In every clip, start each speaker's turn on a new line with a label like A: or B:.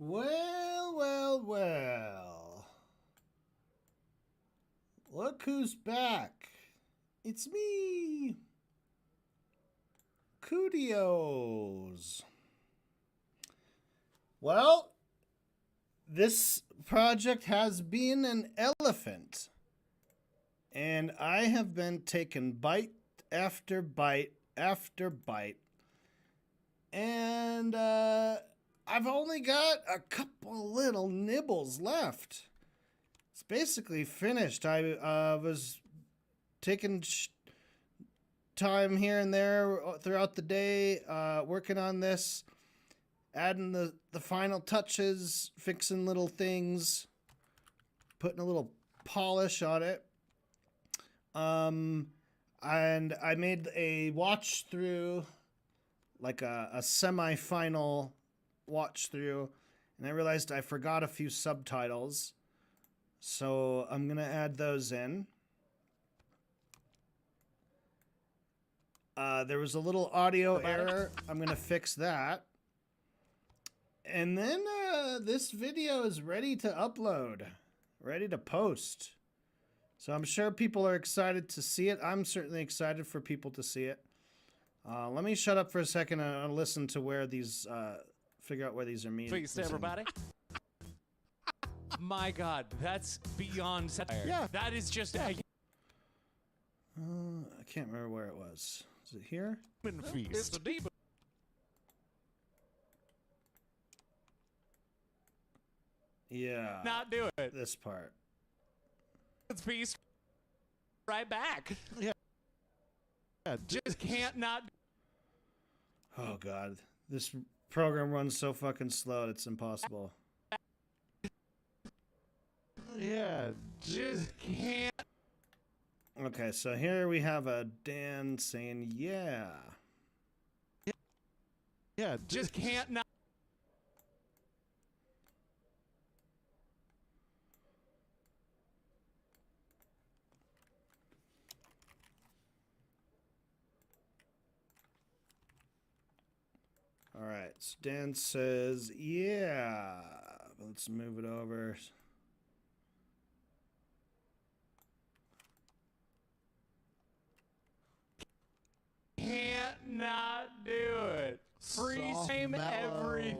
A: Well, well, well. Look who's back. It's me. Kudios. Well, this project has been an elephant. And I have been taking bite after bite after bite. And I've only got a couple little nibbles left. It's basically finished. I was taking time here and there throughout the day, working on this, adding the final touches, fixing little things, putting a little polish on it. And I made a watch through, like a semi-final watch through, and I realized I forgot a few subtitles, so I'm gonna add those in. There was a little audio error. I'm gonna fix that, and then this video is ready to upload, ready to post. So I'm sure people are excited to see it. I'm certainly excited for people to see it. Let me shut up for a second and listen to where these, figure out where these are meeting.
B: Please, everybody. My God, that's beyond satire.
C: Yeah.
B: That is just a
A: I can't remember where it was. Is it here?
B: human feast.
C: It's a demon.
A: Yeah.
B: Not do it.
A: This part.
B: It's feast. Right back.
C: Yeah.
B: Just can't not.
A: Oh God, this program runs so fucking slow. It's impossible.
C: Yeah.
B: Just can't.
A: Okay, so here we have a Dan saying, "Yeah."
C: Yeah.
B: Just can't not.
A: All right, so Dan says, "Yeah." Let's move it over.
B: Can't not do it. Free
C: Soft,
B: frame
C: mellow.
B: every.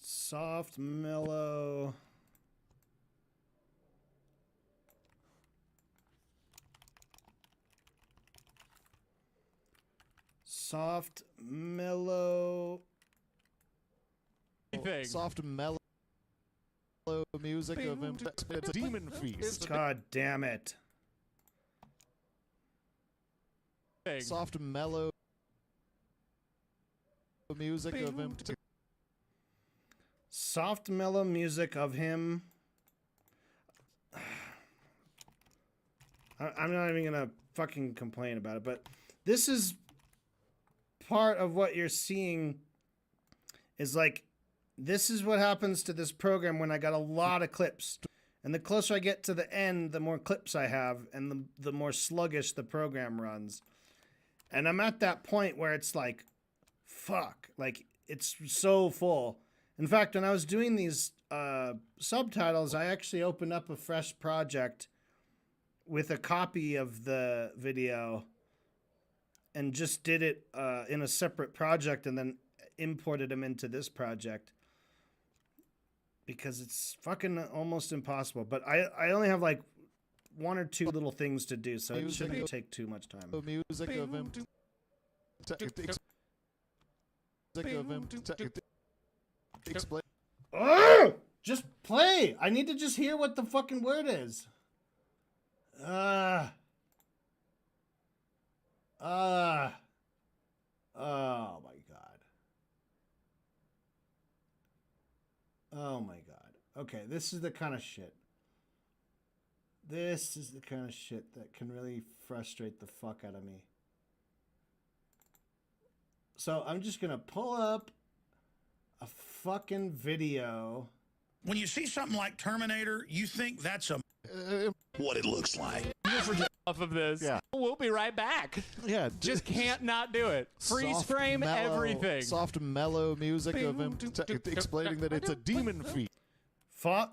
A: Soft, mellow. Soft, mellow.
B: Thing.
C: Soft, mellow music of him.
B: It's a demon feast.
A: God damn it.
B: Thing.
C: Soft, mellow music of him.
A: Soft, mellow music of him. I'm not even gonna fucking complain about it, but this is part of what you're seeing is like, this is what happens to this program when I got a lot of clips. And the closer I get to the end, the more clips I have, and the more sluggish the program runs. And I'm at that point where it's like, fuck, like it's so full. In fact, when I was doing these subtitles, I actually opened up a fresh project with a copy of the video and just did it in a separate project and then imported them into this project because it's fucking almost impossible. But I only have like one or two little things to do, so it shouldn't take too much time.
C: Music of him. Explain.
A: Oh! Just play! I need to just hear what the fucking word is. Oh my God. Oh my God. Okay, this is the kind of shit. This is the kind of shit that can really frustrate the fuck out of me. So I'm just gonna pull up a fucking video.
D: When you see something like Terminator, you think that's what it looks like.
B: Off of this.
C: Yeah.
B: We'll be right back.
C: Yeah,
B: Just can't not do it. Freeze
C: soft,
B: frame
C: mellow,
B: everything.
C: Soft, mellow music of him explaining that it's a demon feast.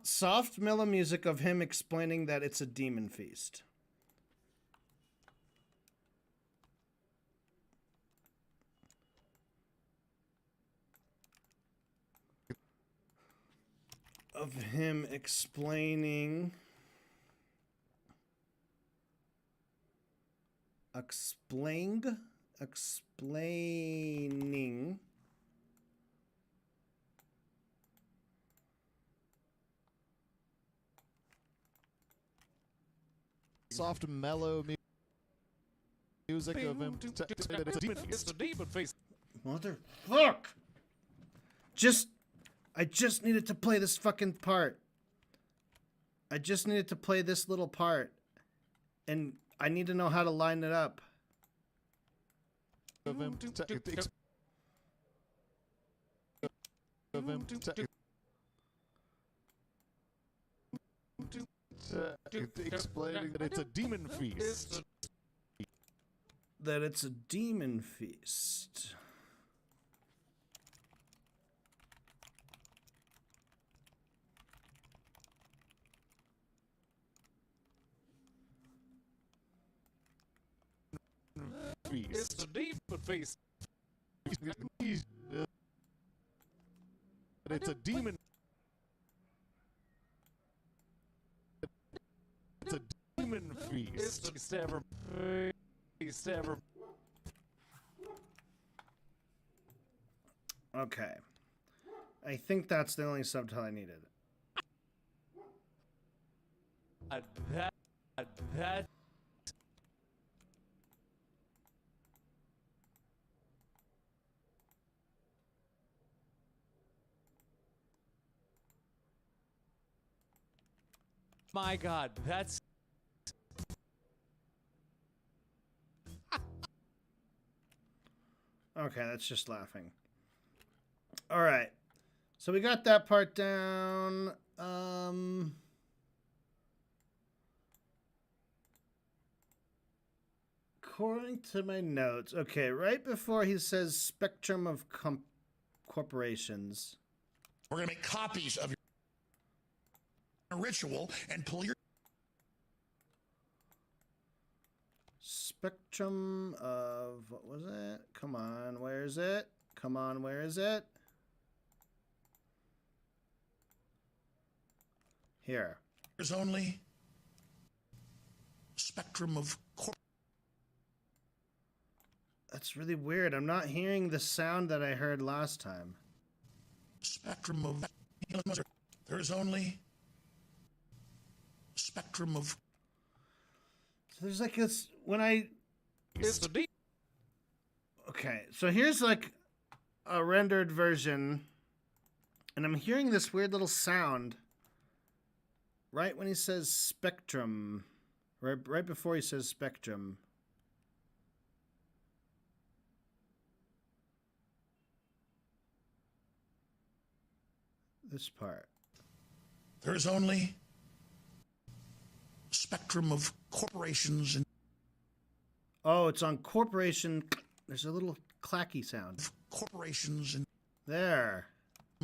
A: Soft, mellow music of him explaining that it's a demon feast. Of him explaining. Explaining.
C: Soft, mellow music of him explaining that it's a demon feast.
B: It's a demon feast.
A: Motherfuck! I just needed to play this fucking part. I just needed to play this little part. And I need to know how to line it up.
C: Of him explaining that it's a demon feast.
A: That it's a demon feast.
B: It's a demon feast.
C: That it's a demon. It's a demon feast.
B: It's ever. Feast ever.
A: Okay. I think that's the only subtitle I needed.
B: That. My God, that's.
A: Okay, that's just laughing. All right. So we got that part down. According to my notes, okay, right before he says spectrum of corporations.
D: We're going to make copies of your ritual and pull your
A: Spectrum of, what was it? Come on, where is it? Come on, where is it? Here.
D: There's only spectrum of
A: That's really weird. I'm not hearing the sound that I heard last time.
D: spectrum of there's only spectrum of
A: So there's like this, when I...
B: It's the deep.
A: Okay, so here's like a rendered version, and I'm hearing this weird little sound right when he says spectrum, right before he says spectrum. This part.
D: there's only spectrum of corporations and
A: Oh, it's on corporation. There's a little clacky sound.
D: corporations and
A: There.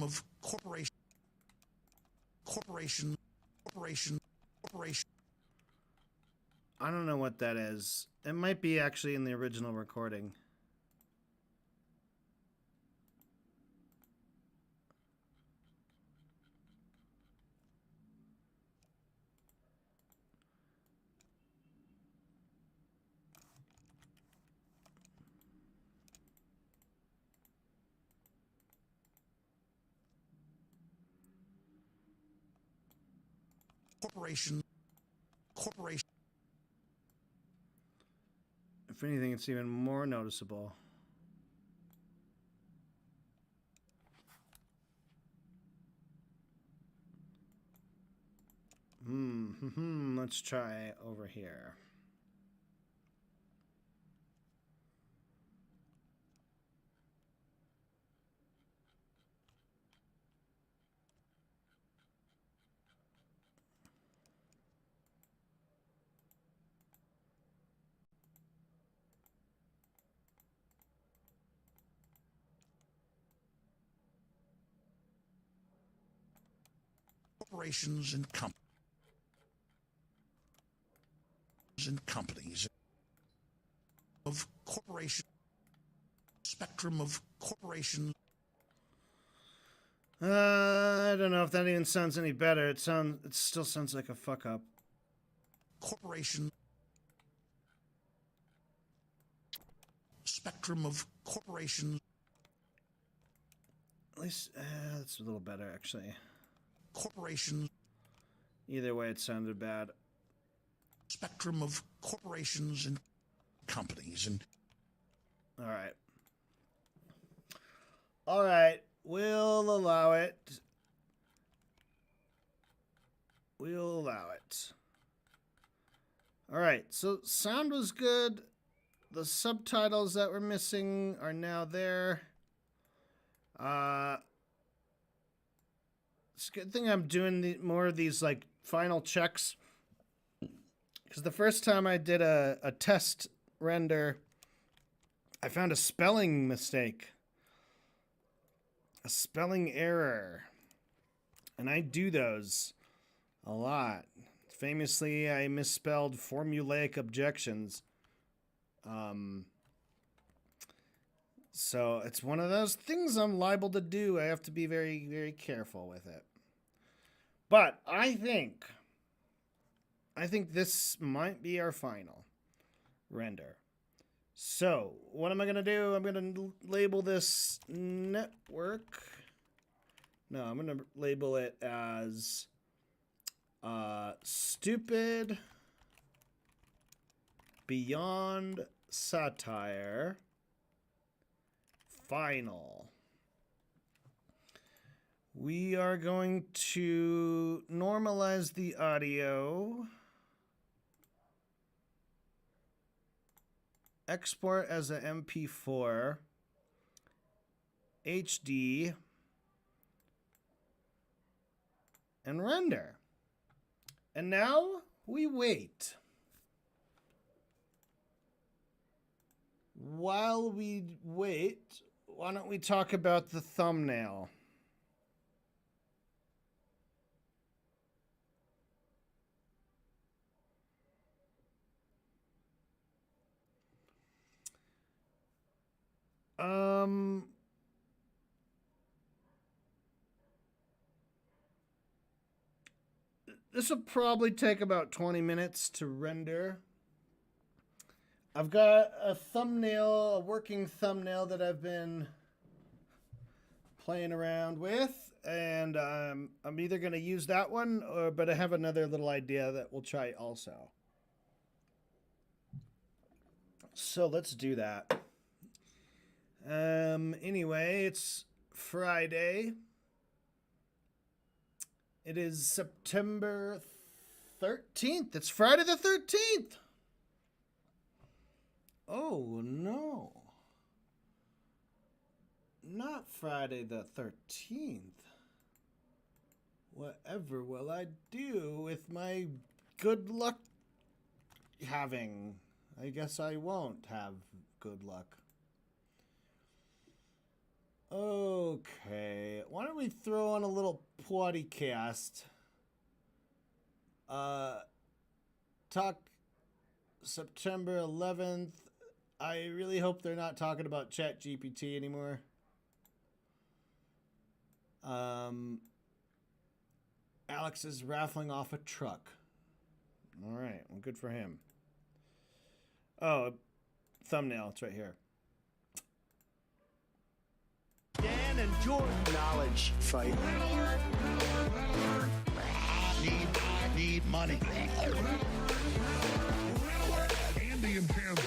D: of corporation corporation corporation corporation
A: I don't know what that is. It might be actually in the original recording.
D: corporation corporation
A: If anything, it's even more noticeable. Let's try over here.
D: corporations and companies of corporation spectrum of corporations.
A: I don't know if that even sounds any better. It still sounds like a fuck up.
D: Corporation spectrum of corporations.
A: At least that's a little better, actually.
D: Corporations.
A: Either way, it sounded bad.
D: Spectrum of corporations and companies and.
A: All right. All right. We'll allow it. We'll allow it. All right. So sound was good. The subtitles that were missing are now there. It's a good thing I'm doing more of these like final checks. Because the first time I did a test render, I found a spelling mistake. A spelling error. And I do those a lot. Famously, I misspelled formulaic objections. So it's one of those things I'm liable to do. I have to be very, very careful with it. But I think this might be our final render. So, what am I going to do? I'm going to label this network. No, I'm going to label it as stupid beyond satire final. We are going to normalize the audio. Export as a MP4, HD, and render. And now we wait. While we wait, why don't we talk about the thumbnail? This will probably take about 20 minutes to render. I've got a thumbnail, a working thumbnail that I've been playing around with, and I'm either going to use that one, but I have another little idea that we'll try also. So let's do that. Anyway, it's Friday. It is September 13th. It's Friday the 13th. Oh, no. Not Friday the 13th. Whatever will I do with my good luck having? I guess I won't have good luck. Okay, why don't we throw on a little podcast? Talk September 11th. I really hope they're not talking about ChatGPT anymore. Alex is raffling off a truck. All right, well, good for him. Oh, thumbnail, it's right here.
E: Dan and Jordan knowledge fight.
D: Need money.
F: Andy in Kansas.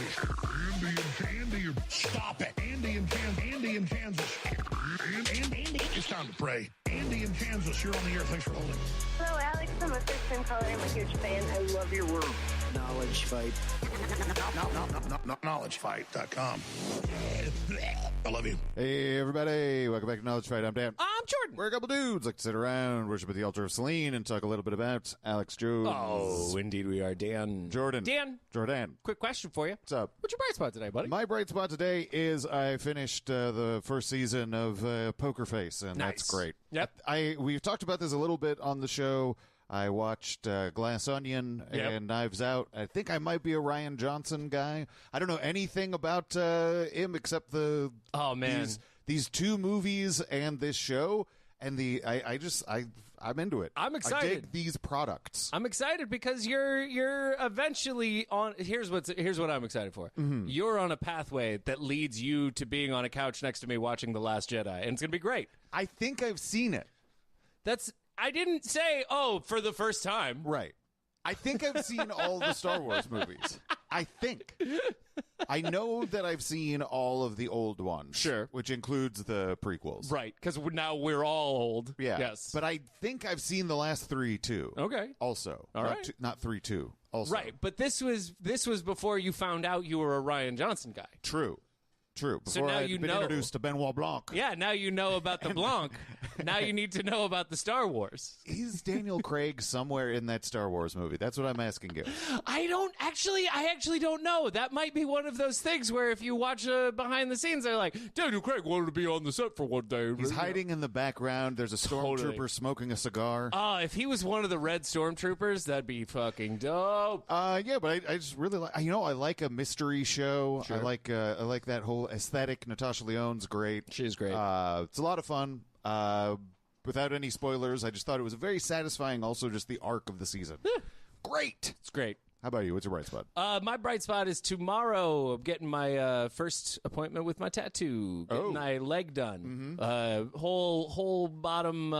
D: Stop it.
F: Andy in Kansas. Andy.
D: It's time to pray. Andy in Kansas, you're on the air. Thanks for holding.
G: Hello, Alex. I'm a first-time caller. I'm a huge fan. I love your work.
E: Knowledge fight.
D: KnoowledgeFight.com. I love you.
C: Hey, everybody. Welcome back to Knowledge Fight. I'm Dan.
B: I'm Jordan.
C: We're a couple dudes like to sit around, worship at the altar of Celine, and talk a little bit about Alex Jones.
B: Oh, indeed we are, Dan.
C: Jordan. Jordan.
B: Quick question for you.
C: What's up?
B: What's your bright spot today, buddy?
C: My bright spot today is I finished the first season of Poker Face, and
B: Nice.
C: that's great.
B: Yep.
C: We've talked about this a little bit on the show. I watched Glass Onion
B: Yep.
C: and Knives Out. I think I might be a Ryan Johnson guy. I don't know anything about him except
B: Oh, man.
C: these two movies and this show, and I'm into it.
B: I'm
C: I
B: excited.
C: dig these products.
B: I'm excited because you're eventually on. Here's what I'm excited for.
C: Mm-hmm.
B: You're on a pathway that leads you to being on a couch next to me watching The Last Jedi, and it's gonna be great.
C: I think I've seen it.
B: I didn't say for the first time.
C: Right. I think I've seen all the Star Wars movies. I think. I know that I've seen all of the old ones.
B: Sure.
C: Which includes the prequels.
B: Right, because now we're all old.
C: Yeah.
B: Yes.
C: But I think I've seen the last three, too.
B: Okay.
C: Also.
B: All right.
C: Not 3, 2. Also.
B: Right, but this was before you found out you were a Ryan Johnson guy.
C: True. Before
B: now
C: I'd
B: you
C: been
B: know.
C: introduced to Benoit Blanc.
B: Yeah, now you know about the Blanc. Now you need to know about the Star Wars.
C: Is Daniel Craig somewhere in that Star Wars movie? That's what I'm asking you.
B: I actually don't know. That might be one of those things where if you watch behind the scenes, they're like, Daniel Craig wanted to be on the set for one day.
C: He's hiding in the background. There's a stormtrooper
B: Totally.
C: smoking a cigar.
B: If he was one of the red stormtroopers, that'd be fucking dope.
C: Yeah, but I just really like. I like a mystery show.
B: Sure.
C: I like that whole aesthetic. Natasha Lyonne's great.
B: She's great.
C: It's a lot of fun. Without any spoilers, I just thought it was very satisfying. Also, just the arc of the season. Great.
B: It's great.
C: How about you? What's your bright spot?
B: My bright spot is tomorrow. I'm getting my first appointment with my tattoo. Getting my leg done. Whole bottom,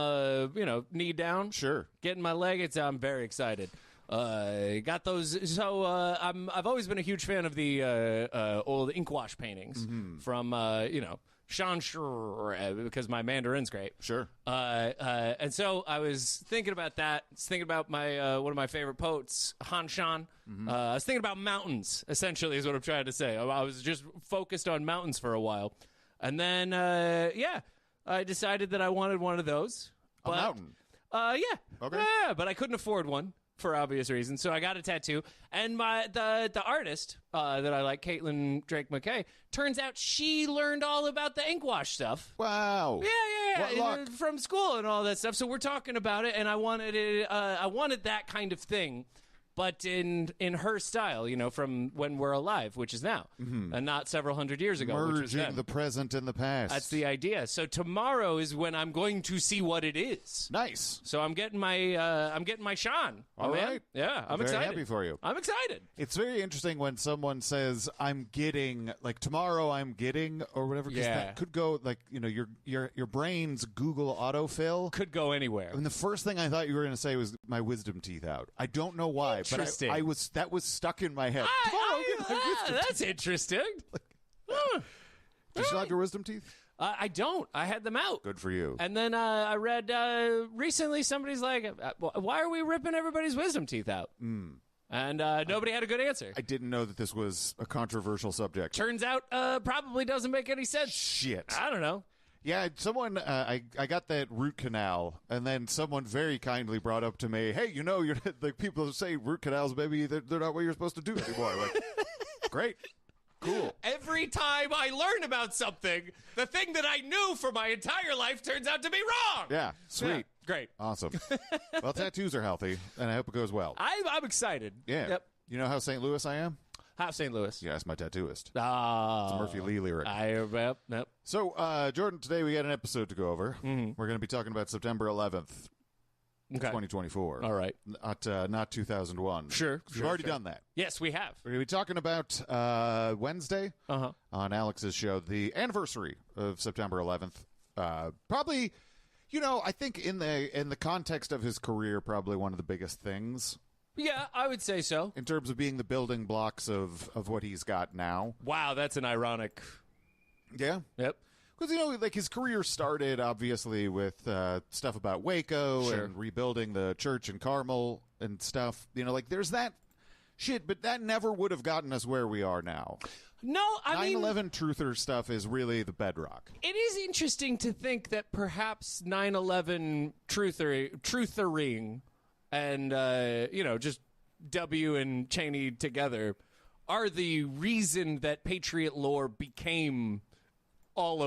B: knee down.
C: Sure.
B: Getting my leg. I'm very excited. Got those. So I've always been a huge fan of the old ink wash paintings from Sean Schur, because my Mandarin's great.
C: Sure.
B: And so I was thinking about that. I was thinking about my one of my favorite poets, Han Shan. I was thinking about mountains, essentially, is what I'm trying to say. I was just focused on mountains for a while. And then, I decided that I wanted one of those.
C: A mountain?
B: Yeah.
C: Okay.
B: Yeah, but I couldn't afford one for obvious reasons. So I got a tattoo. And the artist that I like, Caitlin Drake McKay, turns out she learned all about the ink wash stuff.
C: Wow.
B: Yeah,
C: What luck.
B: from school and all that stuff. So we're talking about it, and I wanted it. I wanted that kind of thing, but in her style, from when we're alive, which is now, and not several hundred years ago, which was
C: Merging
B: then.
C: the present and the past.
B: That's the idea. So tomorrow is when I'm going to see what it is.
C: Nice.
B: So I'm getting my Sean.
C: All
B: man.
C: right.
B: Yeah, I'm
C: Very
B: excited.
C: happy for you.
B: I'm excited.
C: It's very interesting when someone says, "I'm getting," like tomorrow I'm getting, or whatever. 'Cause
B: Yeah.
C: that could go like your brain's Google autofill.
B: Could go anywhere.
C: And the first thing I thought you were going to say was my wisdom teeth out. I don't know why, but
B: Interesting.
C: that was stuck in my head. Tomorrow I'm getting my wisdom
B: That's interesting.
C: teeth. Do you still have your wisdom teeth?
B: I don't. I had them out.
C: Good for you.
B: And then I read recently somebody's like, why are we ripping everybody's wisdom teeth out? And nobody had a good answer.
C: I didn't know that this was a controversial subject.
B: Turns out probably doesn't make any sense.
C: Shit.
B: I don't know.
C: Yeah, someone, I got that root canal, and then someone very kindly brought up to me, hey, you're like people say root canals, maybe they're not what you're supposed to do anymore. Like, great. Cool.
B: Every time I learn about something, the thing that I knew for my entire life turns out to be wrong.
C: Yeah, sweet.
B: Yeah, great.
C: Awesome. Well, tattoos are healthy, and I hope it goes well.
B: I'm excited.
C: Yeah.
B: Yep.
C: You know how St. Louis I am?
B: Half St. Louis.
C: Yeah, that's my tattooist.
B: Ah.
C: It's a Murphy Lee lyric.
B: Yep.
C: So, Jordan, today we got an episode to go over. We're going to be talking about September 11th,
B: Okay.
C: 2024.
B: All right.
C: Not 2001.
B: Sure.
C: We've already done that.
B: Yes, we have.
C: We're going to be talking about Wednesday on Alex's show, the anniversary of September 11th. Probably, I think in the context of his career, probably one of the biggest things
B: Yeah, I would say so.
C: in terms of being the building blocks of what he's got now.
B: Wow, that's an ironic.
C: Yeah.
B: Yep.
C: Because, like his career started obviously with stuff about Waco
B: Sure.
C: and rebuilding the church in Carmel and stuff. Like there's that Shit, but that never would have gotten us where we are now.
B: No, I mean,
C: 9/11 truther stuff is really the bedrock.
B: it is interesting to think that perhaps 9/11 truthering and, just W and Cheney together are the reason that Patriot lore became all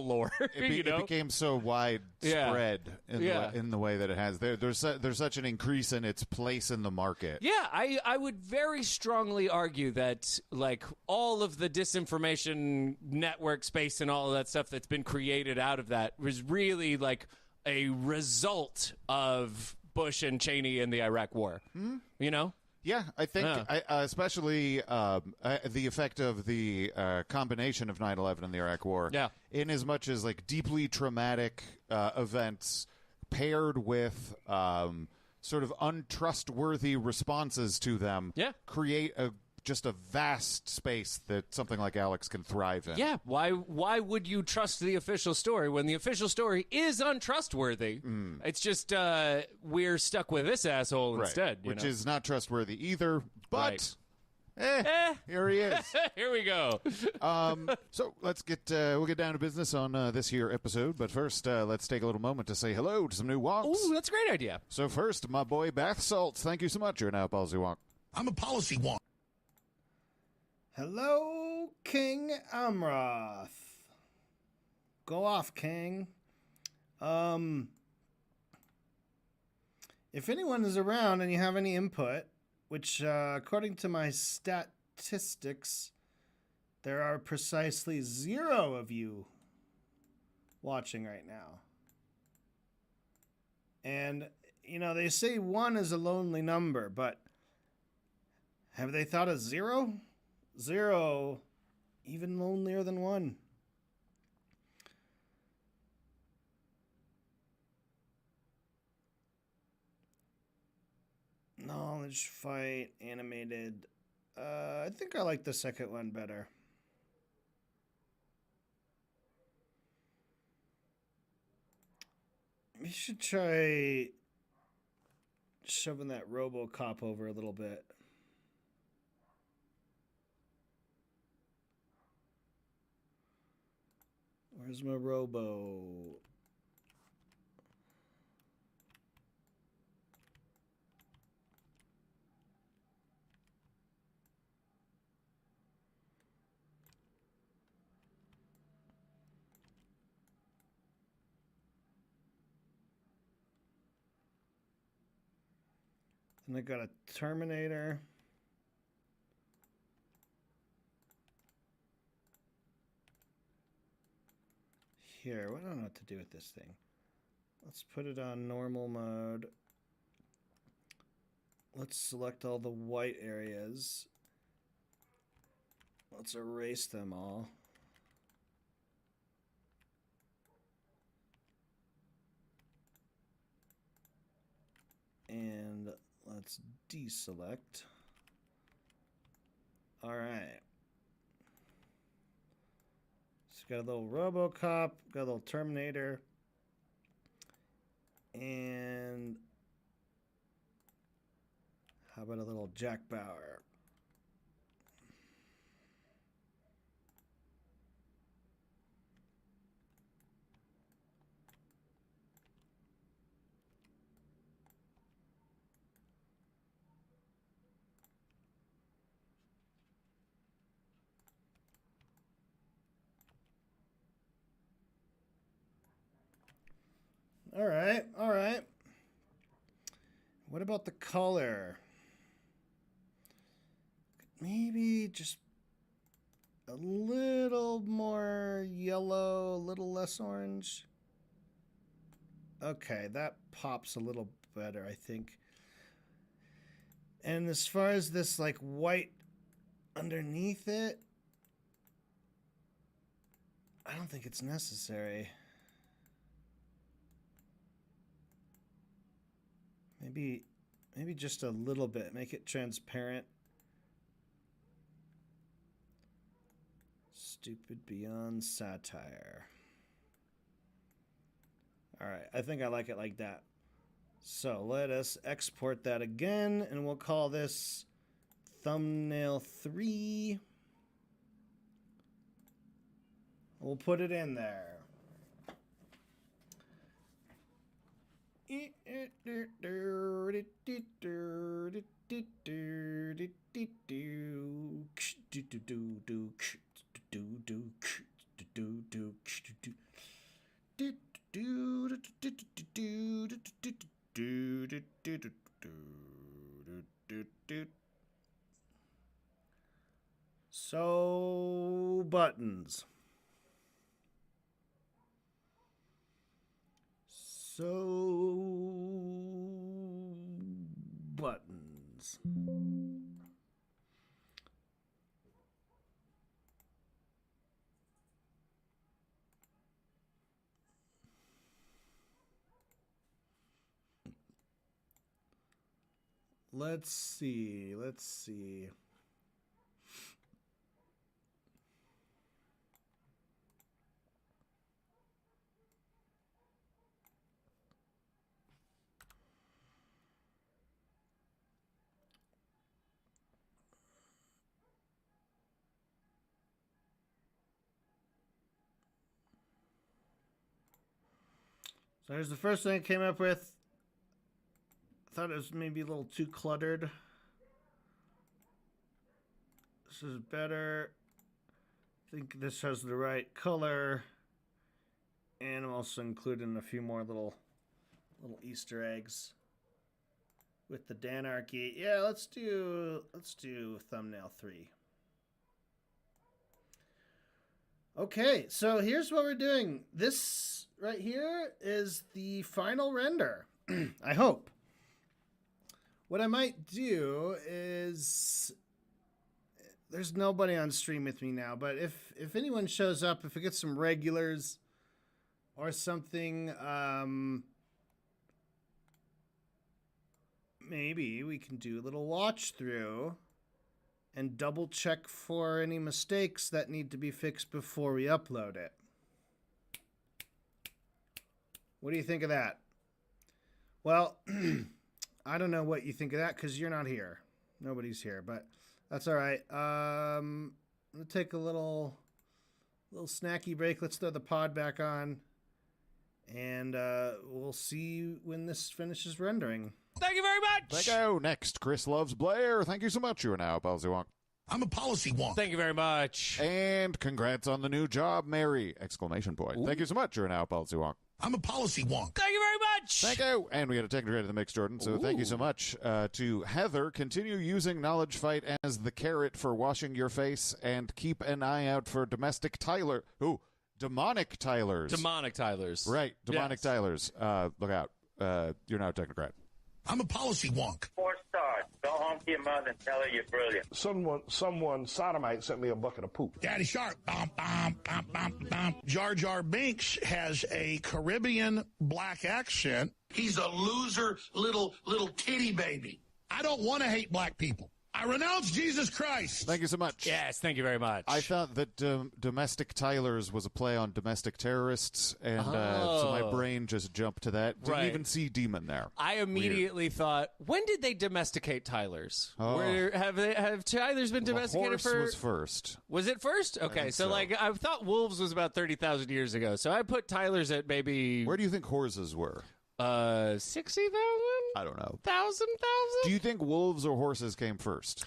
B: lore.
C: It became so widespread in the way that it has. There's such an increase in its place in the market.
B: Yeah, I would very strongly argue that, like, all of the disinformation network space and all of that stuff that's been created out of that was really, like, a result of Bush and Cheney and the Iraq War. You know?
C: Yeah, I think especially the effect of the combination of 9/11 and the Iraq War.
B: Yeah.
C: In as much as like deeply traumatic events paired with sort of untrustworthy responses to them create just a vast space that something like Alex can thrive in.
B: Yeah, why would you trust the official story when the official story is untrustworthy? It's just we're stuck with this asshole instead.
C: Which is not trustworthy either, but here he is.
B: Here we go.
C: So we'll get down to business on this here episode, but first let's take a little moment to say hello to some new wonks.
B: Ooh, that's a great idea.
C: So first, my boy Bath Salts, thank you so much. You're now a policy wonk.
D: I'm a policy wonk.
A: Hello, King Amroth. Go off, King. If anyone is around and you have any input, which according to my statistics, there are precisely 0 of you watching right now. And, they say 1 is a lonely number, but have they thought of 0? 0, even lonelier than 1. Knowledge, fight, animated. I think I like the second one better. We should try shoving that RoboCop over a little bit. Where's my robo? And I got a Terminator. Here, I don't know what to do with this thing. Let's put it on normal mode. Let's select all the white areas. Let's erase them all. And let's deselect. All right. Got a little RoboCop, got a little Terminator, and how about a little Jack Bauer? All right, all right. What about the color? Maybe just a little more yellow, a little less orange. Okay, that pops a little better, I think. And as far as this like white underneath it, I don't think it's necessary. Maybe just a little bit. Make it transparent. Stupid beyond satire. All right, I think I like it like that. So let us export that again, and we'll call this thumbnail 3. We'll put it in there. So, buttons. Buttons. Let's see. So here's the first thing I came up with. I thought it was maybe a little too cluttered. This is better. I think this has the right color. And I'm also including a few more little Easter eggs with the Danarchy. Yeah, let's do thumbnail 3. Okay, so here's what we're doing. This right here is the final render. I hope. What I might do is, there's nobody on stream with me now, but if anyone shows up, if we get some regulars or something, maybe we can do a little watch through and double check for any mistakes that need to be fixed before we upload it. What do you think of that? Well, I don't know what you think of that because you're not here. Nobody's here, but that's all right. We'll take a little snacky break. Let's throw the pod back on, and we'll see when this finishes rendering.
B: Thank you very much.
C: Thank you. Next, Chris Loves Blair. Thank you so much. You are now Policy Wonk.
D: I'm a policy wonk.
B: Thank you very much.
C: And congrats on the new job, Mary! Exclamation point.
D: Ooh.
C: Thank you so much. You are now Policy Wonk.
D: I'm a policy wonk.
B: Thank you very much.
C: Thank you. And we had a technical in the mix, Jordan. So thank you so much to Heather. Continue using Knowledge Fight as the carrot for washing your face, and keep an eye out for domestic Tyler. Ooh, demonic Tylers.
B: Demonic Tylers.
C: Right, demonic
B: Yes.
C: Tylers. Look out. You're now a technocrat.
D: I'm a policy wonk.
G: 4 stars. Go home to your mother and tell her you're brilliant.
F: Someone sodomite sent me a bucket of poop.
D: Daddy Shark. Jar Jar Binks has a Caribbean black accent. He's a loser little titty baby. I don't want to hate black people. I renounce Jesus Christ.
C: Thank you so much.
B: Yes, thank you very much.
C: I thought that domestic Tylers was a play on domestic terrorists, and so my brain just jumped to that. Didn't
B: Right.
C: even see demon there.
B: I immediately thought, when did they domesticate Tylers?
C: Oh.
B: Have Tylers been domesticated
C: the horse was first.
B: Was it first? Okay,
C: think
B: so
C: so.
B: like I thought wolves was about 30,000 years ago. So I put Tylers at maybe
C: Where do you think horses were?
B: 60,000?
C: I don't know.
B: 1,000?
C: Do you think wolves or horses came first?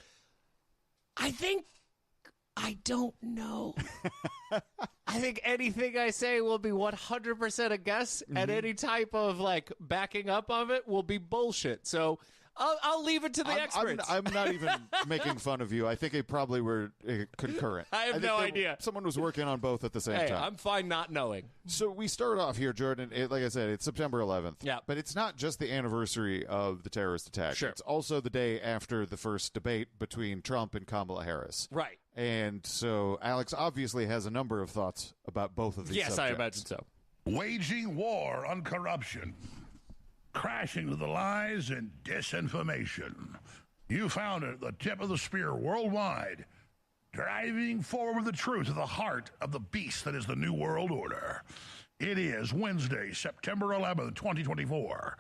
B: I don't know. I think anything I say will be 100% a guess, and any type of like backing up of it will be bullshit. So I'll leave it to the experts.
C: I'm not even making fun of you. I think they probably were concurrent.
B: I have
C: think
B: no idea.
C: Someone was working on both at the same
B: Hey,
C: time.
B: I'm fine not knowing.
C: So we start off here, Jordan. Like I said, it's September 11th.
B: Yeah.
C: But it's not just the anniversary of the terrorist attack.
B: Sure.
C: It's also the day after the first debate between Trump and Kamala Harris.
B: Right.
C: And so Alex obviously has a number of thoughts about both of these
B: Yes,
C: subjects.
B: I imagine so.
F: Waging war on corruption. Crashing to the lies and disinformation. You found it at the tip of the spear worldwide. Driving forward the truth to the heart of the beast that is the New World Order. It is Wednesday, September 11th, 2024.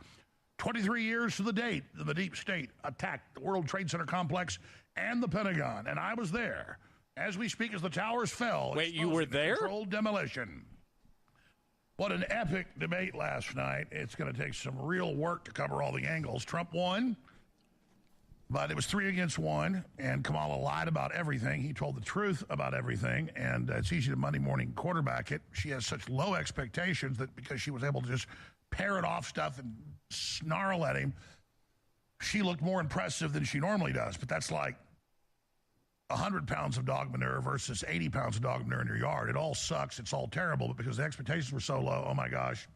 F: 23 years to the date that the deep state attacked the World Trade Center complex and the Pentagon, and I was there as we speak as the towers fell.
B: Wait, you were there?
F: Controlled demolition. What an epic debate last night. It's going to take some real work to cover all the angles. Trump won, but it was 3 against 1, and Kamala lied about everything. He told the truth about everything, and it's easy to Monday morning quarterback it. She has such low expectations that because she was able to just parrot off stuff and snarl at him, she looked more impressive than she normally does. But that's like 100 pounds of dog manure versus 80 pounds of dog manure in your yard. It all sucks. It's all terrible. But because the expectations were so low, oh my gosh,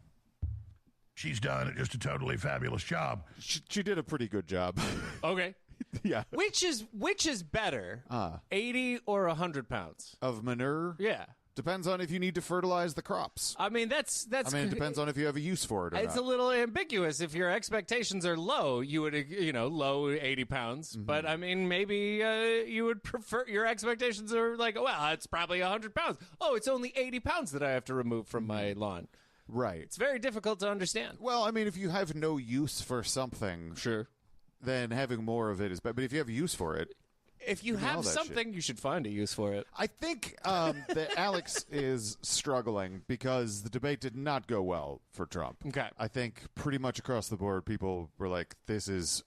F: she's done just a totally fabulous job.
C: She did a pretty good job.
B: Okay.
C: Yeah.
B: Which is better, 80 or 100 pounds?
C: Of manure?
B: Yeah.
C: Depends on if you need to fertilize the crops.
B: I mean, that's.
C: I mean, it depends on if you have a use for it or
B: It's
C: not.
B: a little ambiguous. If your expectations are low, you would, low 80 pounds.
C: Mm-hmm.
B: But I mean, maybe you would prefer your expectations are like, well, it's probably 100 pounds. Oh, it's only 80 pounds that I have to remove from my lawn.
C: Right.
B: It's very difficult to understand.
C: Well, I mean, if you have no use for something,
B: Sure.
C: then having more of it is better. But if you have use for it,
B: If you
C: all
B: have
C: that
B: something, you should find a use for it.
C: I think that Alex is struggling because the debate did not go well for Trump.
B: Okay.
C: I think pretty much across the board, people were like, this is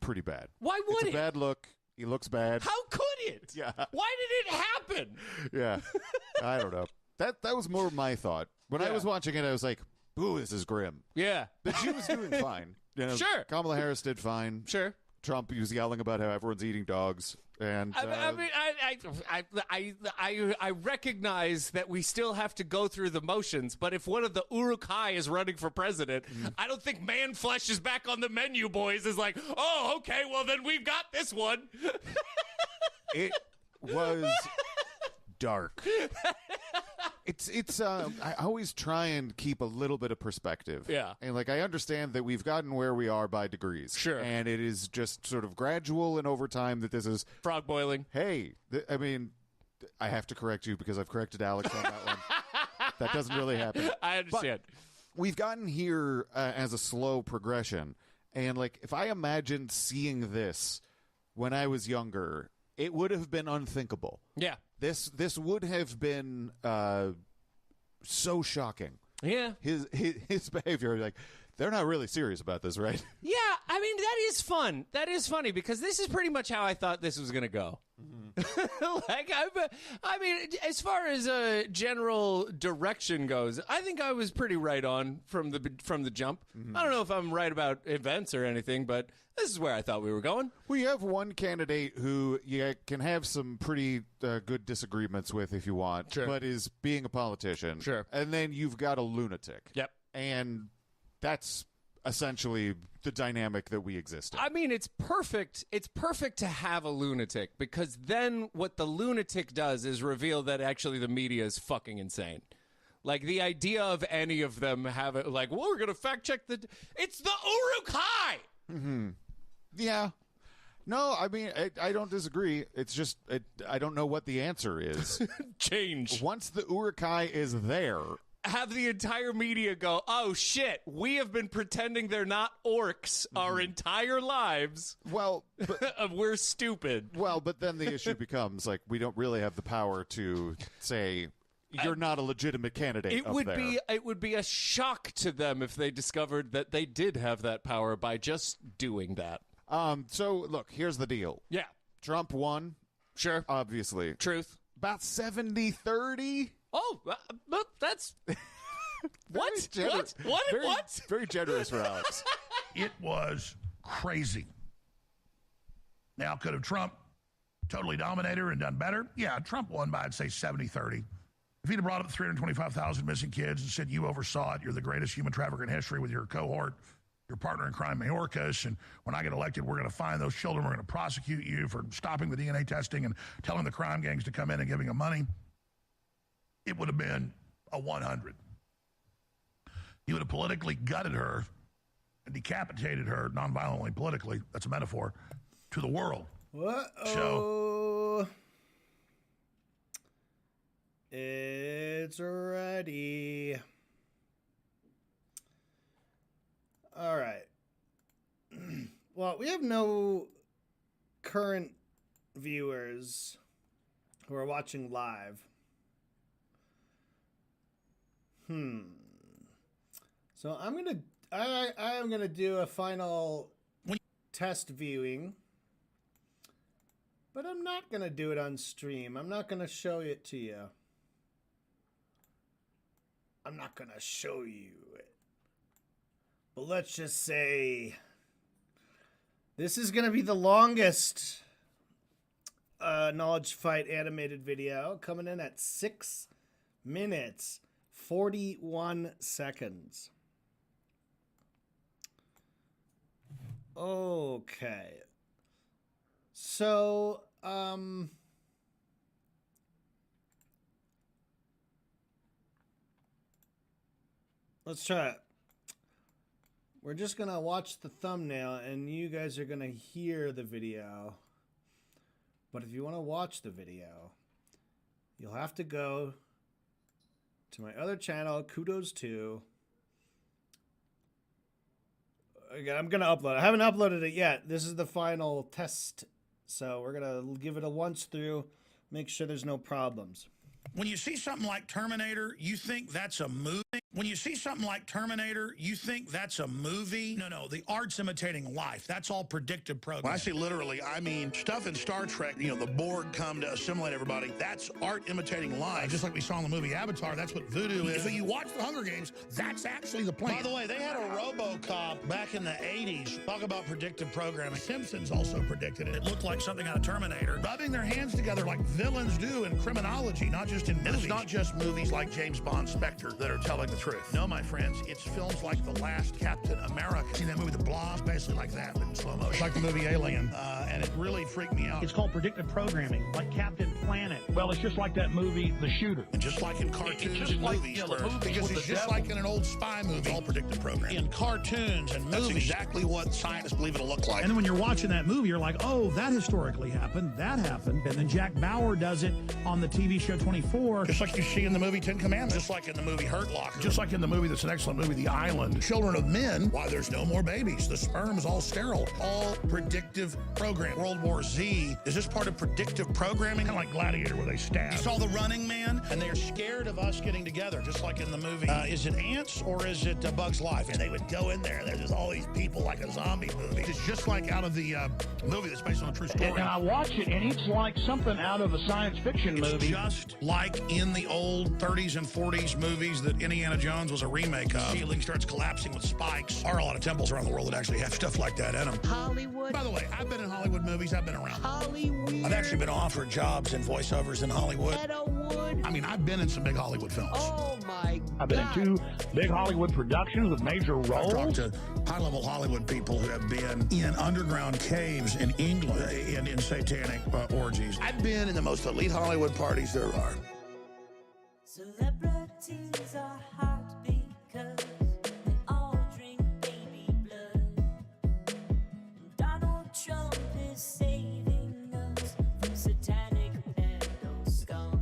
C: pretty bad.
B: Why would
C: It's
B: it?
C: a bad look. He looks bad.
B: How could it?
C: Yeah.
B: Why did it happen?
C: Yeah. I don't know. That was more my thought. When I
B: Yeah.
C: was watching it, I was like, ooh, this is grim.
B: Yeah.
C: But she was doing fine.
B: Sure.
C: Kamala Harris did fine.
B: Sure.
C: Trump, he was yelling about how everyone's eating dogs. And
B: I mean, I recognize that we still have to go through the motions, but if one of the Uruk-hai is running for president, I don't think man flesh is back on the menu, boys. Is like, oh, okay, well then we've got this one.
C: it was dark. It's I always try and keep a little bit of perspective.
B: Yeah.
C: And like I understand that we've gotten where we are by degrees.
B: Sure.
C: And it is just sort of gradual and over time that this is
B: Frog boiling.
C: hey, I mean, I have to correct you because I've corrected Alex on that one. That doesn't really happen.
B: I understand.
C: We've gotten here as a slow progression. And like if I imagined seeing this when I was younger, it would have been unthinkable.
B: Yeah.
C: This would have been so shocking.
B: Yeah.
C: His behavior, like they're not really serious about this, right?
B: Yeah, I mean, that is fun. That is funny because this is pretty much how I thought this was going to go. Like, I mean, as far as general direction goes, I think I was pretty right on from the jump. I don't know if I'm right about events or anything, but this is where I thought we were going.
C: We have one candidate who you can have some pretty good disagreements with if you want,
B: Sure.
C: but is being a politician.
B: Sure.
C: And then you've got a lunatic.
B: Yep.
C: And that's essentially the dynamic that we exist in.
B: I mean, it's perfect. It's perfect to have a lunatic because then what the lunatic does is reveal that actually the media is fucking insane. Like the idea of any of them have it like, well, we're going to fact check it's the Uruk-hai.
C: Yeah. No, I mean, I don't disagree. It's just, I don't know what the answer is.
B: Change.
C: Once the Uruk-hai is there,
B: Have the entire media go, oh shit, we have been pretending they're not orcs our entire lives.
C: well, but,
B: We're stupid.
C: but then the issue becomes like we don't really have the power to say you're not a legitimate candidate.
B: It would be a shock to them if they discovered that they did have that power by just doing that.
C: So look, here's the deal.
B: Yeah.
C: Trump won,
B: Sure.
C: obviously.
B: Truth.
C: About 70-30.
B: Oh, but that's what?
C: Generous.
B: What?
C: Very,
B: What?
C: Very generous for Alex.
F: It was crazy. Now, could have Trump totally dominated her and done better? Yeah, Trump won by, I'd say, 70-30. If he'd have brought up 325,000 missing kids and said, you oversaw it, you're the greatest human trafficker in history with your cohort, your partner in crime, Mayorkas, and when I get elected, we're going to find those children, we're going to prosecute you for stopping the DNA testing and telling the crime gangs to come in and giving them money, it would have been a 100. He would have politically gutted her and decapitated her, nonviolently, politically, that's a metaphor, to the world.
A: Whoa. It's ready. All right. Well, we have no current viewers who are watching live. So I'm gonna do a final test viewing, but I'm not gonna do it on stream. I'm not gonna show it to you. I'm not gonna show you it. But let's just say this is gonna be the longest Knowledge Fight animated video, coming in at 6 minutes 41 seconds. Okay. So, let's try it. We're just going to watch the thumbnail and you guys are going to hear the video. But if you want to watch the video, you'll have to go to my other channel, Kudos 2. Again, I'm going to upload it. I haven't uploaded it yet. This is the final test. So we're going to give it a once through, make sure there's no problems.
D: When you see something like Terminator, you think that's a movie? When you see something like Terminator, you think that's a movie? No, the art's imitating life. That's all predictive programming. When I say literally, I mean stuff in Star Trek, the Borg come to assimilate everybody. That's art imitating life. Just like we saw in the movie Avatar, that's what voodoo is. So you watch the Hunger Games, that's actually the plan. By the way, they had a RoboCop back in the 80s. Talk about predictive programming. Simpsons also predicted it. It looked like something out of Terminator. Rubbing their hands together like villains do in criminology, not just in movies. It's not just movies like James Bond Spectre that are telling the truth. No, my friends, it's films like The Last Captain America. See that movie, The Blob? Basically like that, but in slow motion. It's like the movie Alien, and it really freaked me out.
H: It's called predictive programming, like Captain Planet. Well, it's just like that movie, The Shooter.
D: And just like in cartoons and movies, because it's just like in an old spy movie. It's all predictive programming. In cartoons and movies, that's exactly what scientists believe it'll look like.
H: And then when you're watching that movie, you're like, oh, that historically happened, that happened. And then Jack Bauer does it on the TV show 24.
D: Just like you see in the movie Ten Commandments. Just like in the movie Hurt Locker. Just like in the movie that's an excellent movie, The Island. Children of Men, why there's no more babies. The sperm's all sterile. All predictive program. World War Z, is this part of predictive programming?
F: Kind of like Gladiator where they stab.
D: You saw The Running Man? And they're scared of us getting together, just like in the movie. Is it Ants or is it Bug's Life? And they would go in there, and there's just all these people like a zombie movie. It's just like out of the movie that's based on a true story.
H: And I watch it, and it's like something out of a science fiction movie.
D: Just like in the old 30s and 40s movies that Indiana Jones was a remake of. The ceiling starts collapsing with spikes. There are a lot of temples around the world that actually have stuff like that in them.
I: Hollywood.
D: By the way, I've been in Hollywood movies. I've been around.
I: Hollywood.
D: I've actually been offered jobs and voiceovers in Hollywood.
I: Meadowwood.
D: I mean, I've been in some big Hollywood films.
I: Oh, my God.
H: I've been in 2 big Hollywood productions with major roles.
D: I've talked to high-level Hollywood people who have been in underground caves in England and in satanic orgies. I've been in the most elite Hollywood parties there are.
J: Celebrities are hot because they all drink baby blood. Donald Trump is saving us from satanic pedo scum.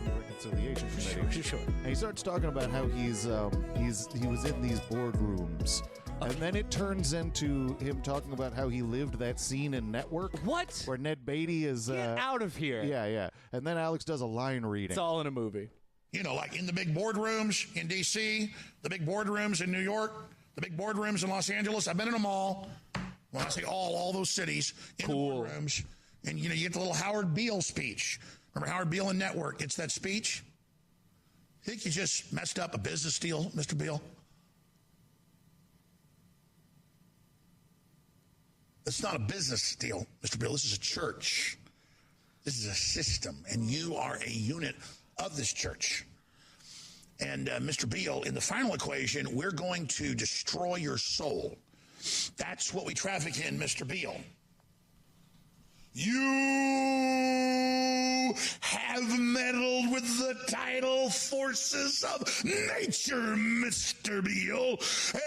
C: Reconciliation Committee.
A: Sure.
C: And he starts talking about how he was in these boardrooms. And then it turns into him talking about how he lived that scene in Network.
B: What?
C: Where Ned Beatty is...
B: Get out of here.
C: Yeah. And then Alex does a line reading.
B: It's all in a movie.
D: Like in the big boardrooms in D.C., the big boardrooms in New York, the big boardrooms in Los Angeles. I've been in them all. When I say all those cities. In
B: cool.
D: The boardrooms. And, you get the little Howard Beale speech. Remember Howard Beale in Network? It's that speech. I think you just messed up a business deal, Mr. Beale. It's not a business deal, Mr. Beale. This is a church. This is a system, and you are a unit of this church. And Mr. Beale, in the final equation, we're going to destroy your soul. That's what we traffic in, Mr. Beale. You have meddled with the tidal forces of nature, Mr. Beale,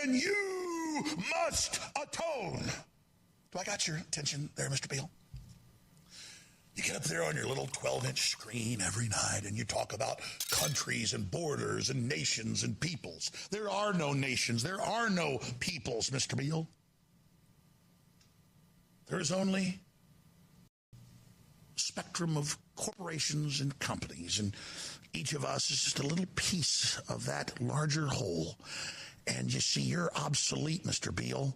D: and you must atone. Do I got your attention there, Mr. Beale? You get up there on your little 12-inch screen every night and you talk about countries and borders and nations and peoples. There are no nations. There are no peoples, Mr. Beale. There is only a spectrum of corporations and companies, and each of us is just a little piece of that larger whole. And you see, you're obsolete, Mr. Beale.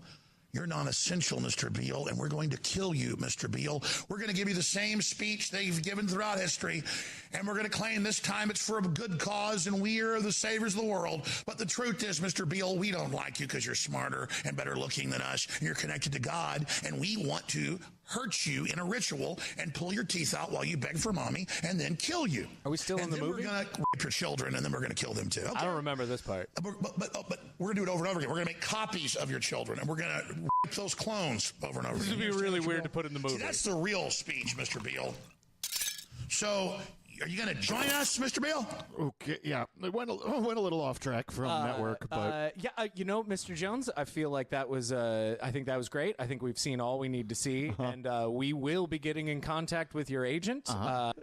D: You're non-essential, Mr. Beale, and we're going to kill you, Mr. Beale. We're going to give you the same speech they've given throughout history, and we're going to claim this time it's for a good cause, and we are the saviors of the world. But the truth is, Mr. Beale, we don't like you because you're smarter and better looking than us, and you're connected to God, and we want to hurt you in a ritual and pull your teeth out while you beg for mommy and then kill you.
B: Are we still in the movie?
D: We're going to rape your children, and then we're going to kill them too. Okay.
B: I don't remember this part.
D: But we're going to do it over and over again. We're going to make copies of your children, and we're going to rape those clones over and over again.
B: This would be really weird to put in the movie.
D: See, that's the real speech, Mr. Beale. So, are you going to join us, Mr. Beale?
C: Okay, yeah. I went a little off track from network, but
B: you know, Mr. Jones, I feel like that was. I think that was great. I think we've seen all we need to see, and we will be getting in contact with your agent.
C: I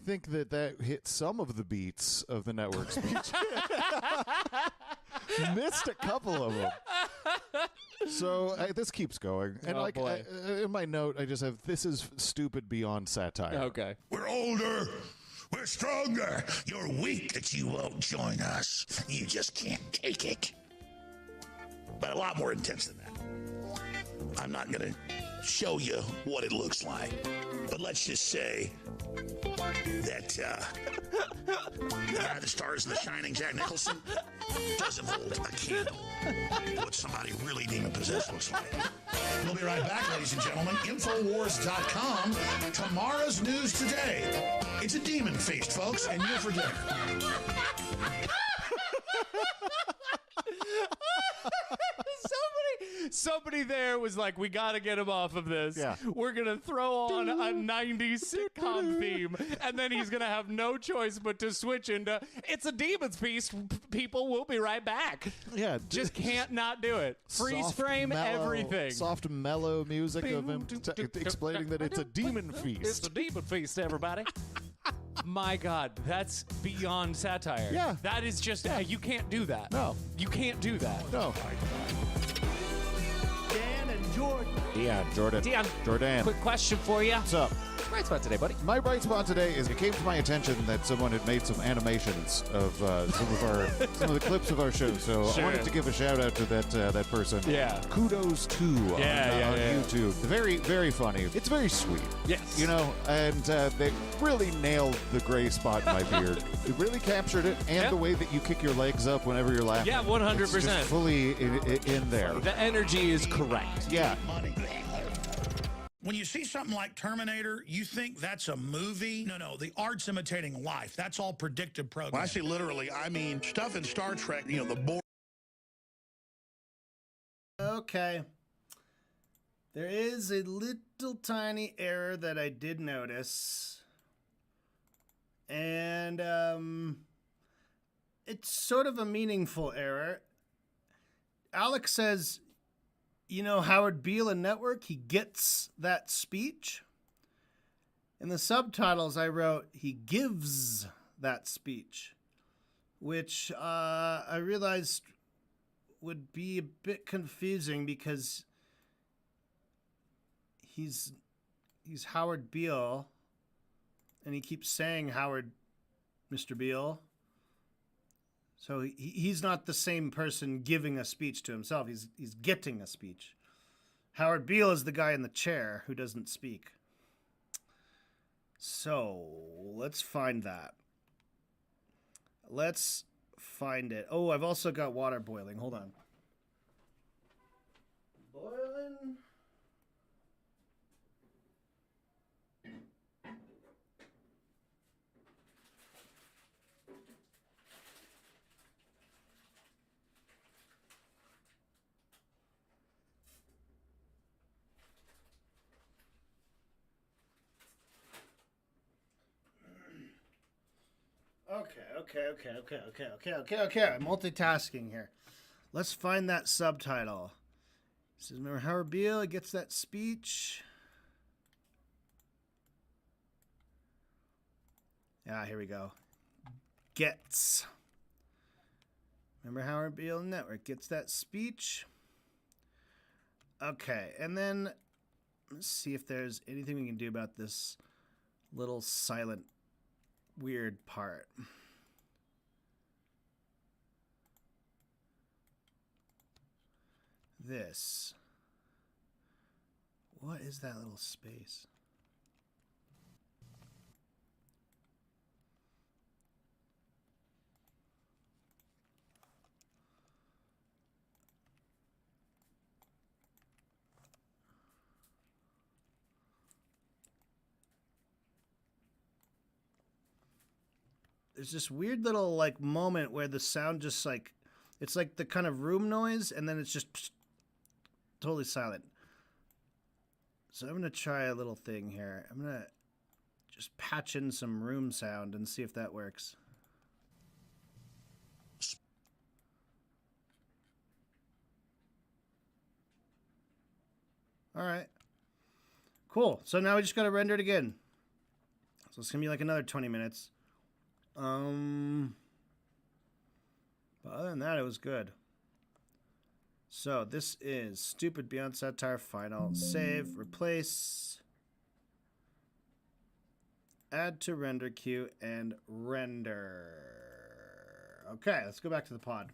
C: think that hit some of the beats of the network speech. Missed a couple of them. So this keeps going, and in my note, I just have this is stupid beyond satire.
B: Okay.
D: We're older. We're stronger. You're weak that you won't join us. You just can't take it. But a lot more intense than that. I'm not going to show you what it looks like. But let's just say that the guy that stars in The Shining, Jack Nicholson, doesn't hold a candle to what somebody really demon-possessed looks like. We'll be right back, ladies and gentlemen. Infowars.com. Tomorrow's news today. It's a demon feast, folks, and you're for dinner.
B: Somebody there was like, we got to get him off of this.
C: Yeah.
B: We're going to throw on a 90s sitcom theme, and then he's going to have no choice but to switch into, it's a demon's feast, people, we'll be right back.
C: Yeah.
B: Just can't not do it. Freeze
C: Soft,
B: frame
C: mellow,
B: everything.
C: Soft, mellow music of him explaining that it's a demon
B: It's
C: feast.
B: a demon feast, everybody. My God, that's beyond satire.
C: Yeah.
B: That is just, you can't do that.
C: No.
B: You can't do that.
C: No.
E: Dan and Jordan.
C: Jordan.
B: Quick question for you.
C: What's up?
B: Bright spot today, buddy.
C: My bright spot today is it came to my attention that someone had made some animations of some of the clips of our show. So
B: Sure.
C: I wanted to give a shout out to that person.
B: Yeah.
C: Kudos to on YouTube. Very, very funny. It's very sweet.
B: Yes.
C: You know, and they really nailed the gray spot in my beard. It really captured it, and the way that you kick your legs up whenever you're laughing.
B: Yeah, 100%.
C: It's just fully in there.
B: The energy is correct.
C: Yeah.
D: When you see something like Terminator, you think that's a movie? No, the art's imitating life. That's all predictive programming. When I say literally, I mean stuff in Star Trek, the board.
A: Okay. There is a little tiny error that I did notice. And it's sort of a meaningful error. Alex says, Howard Beale in Network, he gets that speech. In the subtitles, I wrote, he gives that speech, which I realized would be a bit confusing because he's Howard Beale, and he keeps saying Mr. Beale. So he's not the same person giving a speech to himself. He's getting a speech. Howard Beale is the guy in the chair who doesn't speak. So let's find that. Let's find it. Oh, I've also got water boiling. Hold on. Boiling. Okay. I'm multitasking here. Let's find that subtitle. It says, remember Howard Beale gets that speech. Here we go. Gets. Remember how our BL Network gets that speech? Okay, and then let's see if there's anything we can do about this little silent, weird part. This. What is that little space? There's this weird little like moment where the sound just like, it's like the kind of room noise and then it's just totally silent. So I'm going to try a little thing here. I'm going to just patch in some room sound and see if that works. All right. Cool. So now we just got to render it again. So it's going to be like another 20 minutes. But other than that, it was good. So this is Stupid Beyond Satire Final. Save, replace, add to render queue, and render. Okay, let's go back to the pod.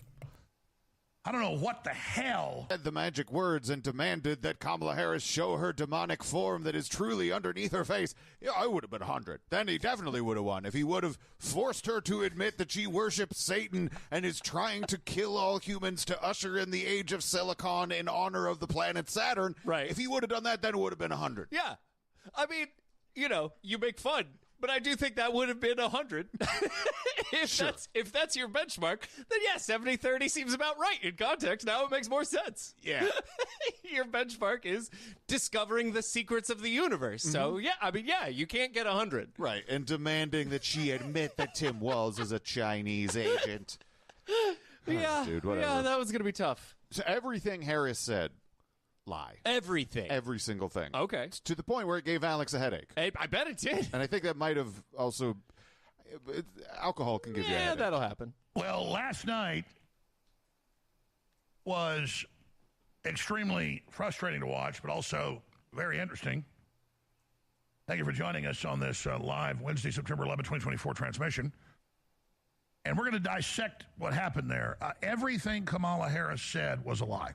F: I don't know what the hell.
C: Said the magic words and demanded that Kamala Harris show her demonic form that is truly underneath her face. Yeah, I would have been 100. Then he definitely would have won if he would have forced her to admit that she worships Satan and is trying to kill all humans to usher in the age of Silicon in honor of the planet Saturn.
B: Right.
C: If he would have done that, then it would have been 100.
B: Yeah. I mean, you know, you make fun, but I do think that would have been 100. If that's your benchmark, then yeah, 70-30 seems about right in context. Now it makes more sense.
C: Yeah.
B: Your benchmark is discovering the secrets of the universe. So yeah, I mean, yeah, you can't get 100.
C: Right, and demanding that she admit that Tim Walz is a Chinese agent.
B: Yeah,
C: dude, whatever.
B: yeah, that was going to be tough.
C: So everything Harris said, lie.
B: Everything.
C: Every single thing.
B: Okay.
C: To the point where it gave Alex a headache.
B: I bet it did.
C: And I think that might have also... alcohol can give you a
B: Yeah,
C: headache.
B: that'll happen.
F: Well, last night was extremely frustrating to watch, but also very interesting. Thank you for joining us on this live Wednesday, September 11, 2024 transmission. And we're going to dissect what happened there. Everything Kamala Harris said was a lie.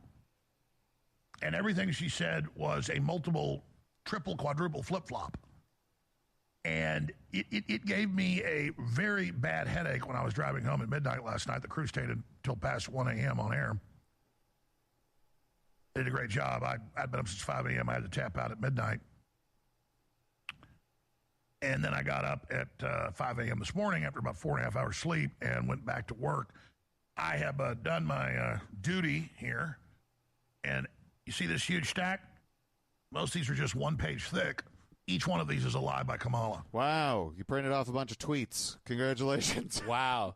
F: And everything she said was a multiple, triple, quadruple flip-flop. And it gave me a very bad headache when I was driving home at midnight last night. The crew stayed until past 1 a.m. on air. They did a great job. I'd been up since 5 a.m. I had to tap out at midnight. And then I got up at 5 a.m. this morning after about 4.5 hours sleep and went back to work. I have done my duty here. And you see this huge stack? Most of these are just one page thick. Each one of these is a lie by Kamala.
C: Wow, you printed off a bunch of tweets. Congratulations.
B: Wow.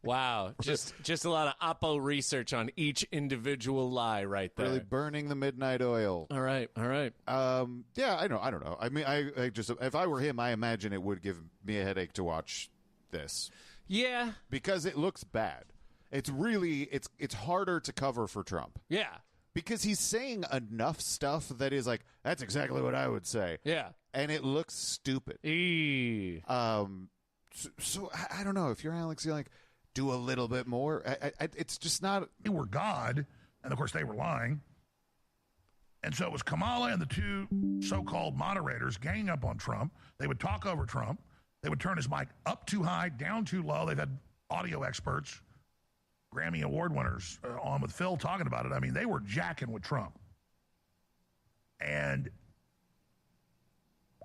B: Wow. Just a lot of Oppo research on each individual lie right there.
C: Really burning the midnight oil.
B: All right.
C: Yeah, I don't know. I mean, I just, if I were him, I imagine it would give me a headache to watch this.
B: Yeah.
C: Because it looks bad. It's really, it's harder to cover for Trump.
B: Yeah.
C: Because he's saying enough stuff that is like, that's exactly what I would say.
B: Yeah.
C: And it looks stupid. So I don't know. If you're Alex, you're like, do a little bit more. It's just not.
F: They were God, and of course they were lying. And so it was Kamala and the two so-called moderators ganging up on Trump. They would talk over Trump. They would turn his mic up too high, down too low. They've had audio experts, Grammy Award winners on with Phil talking about it. I mean, they were jacking with Trump. And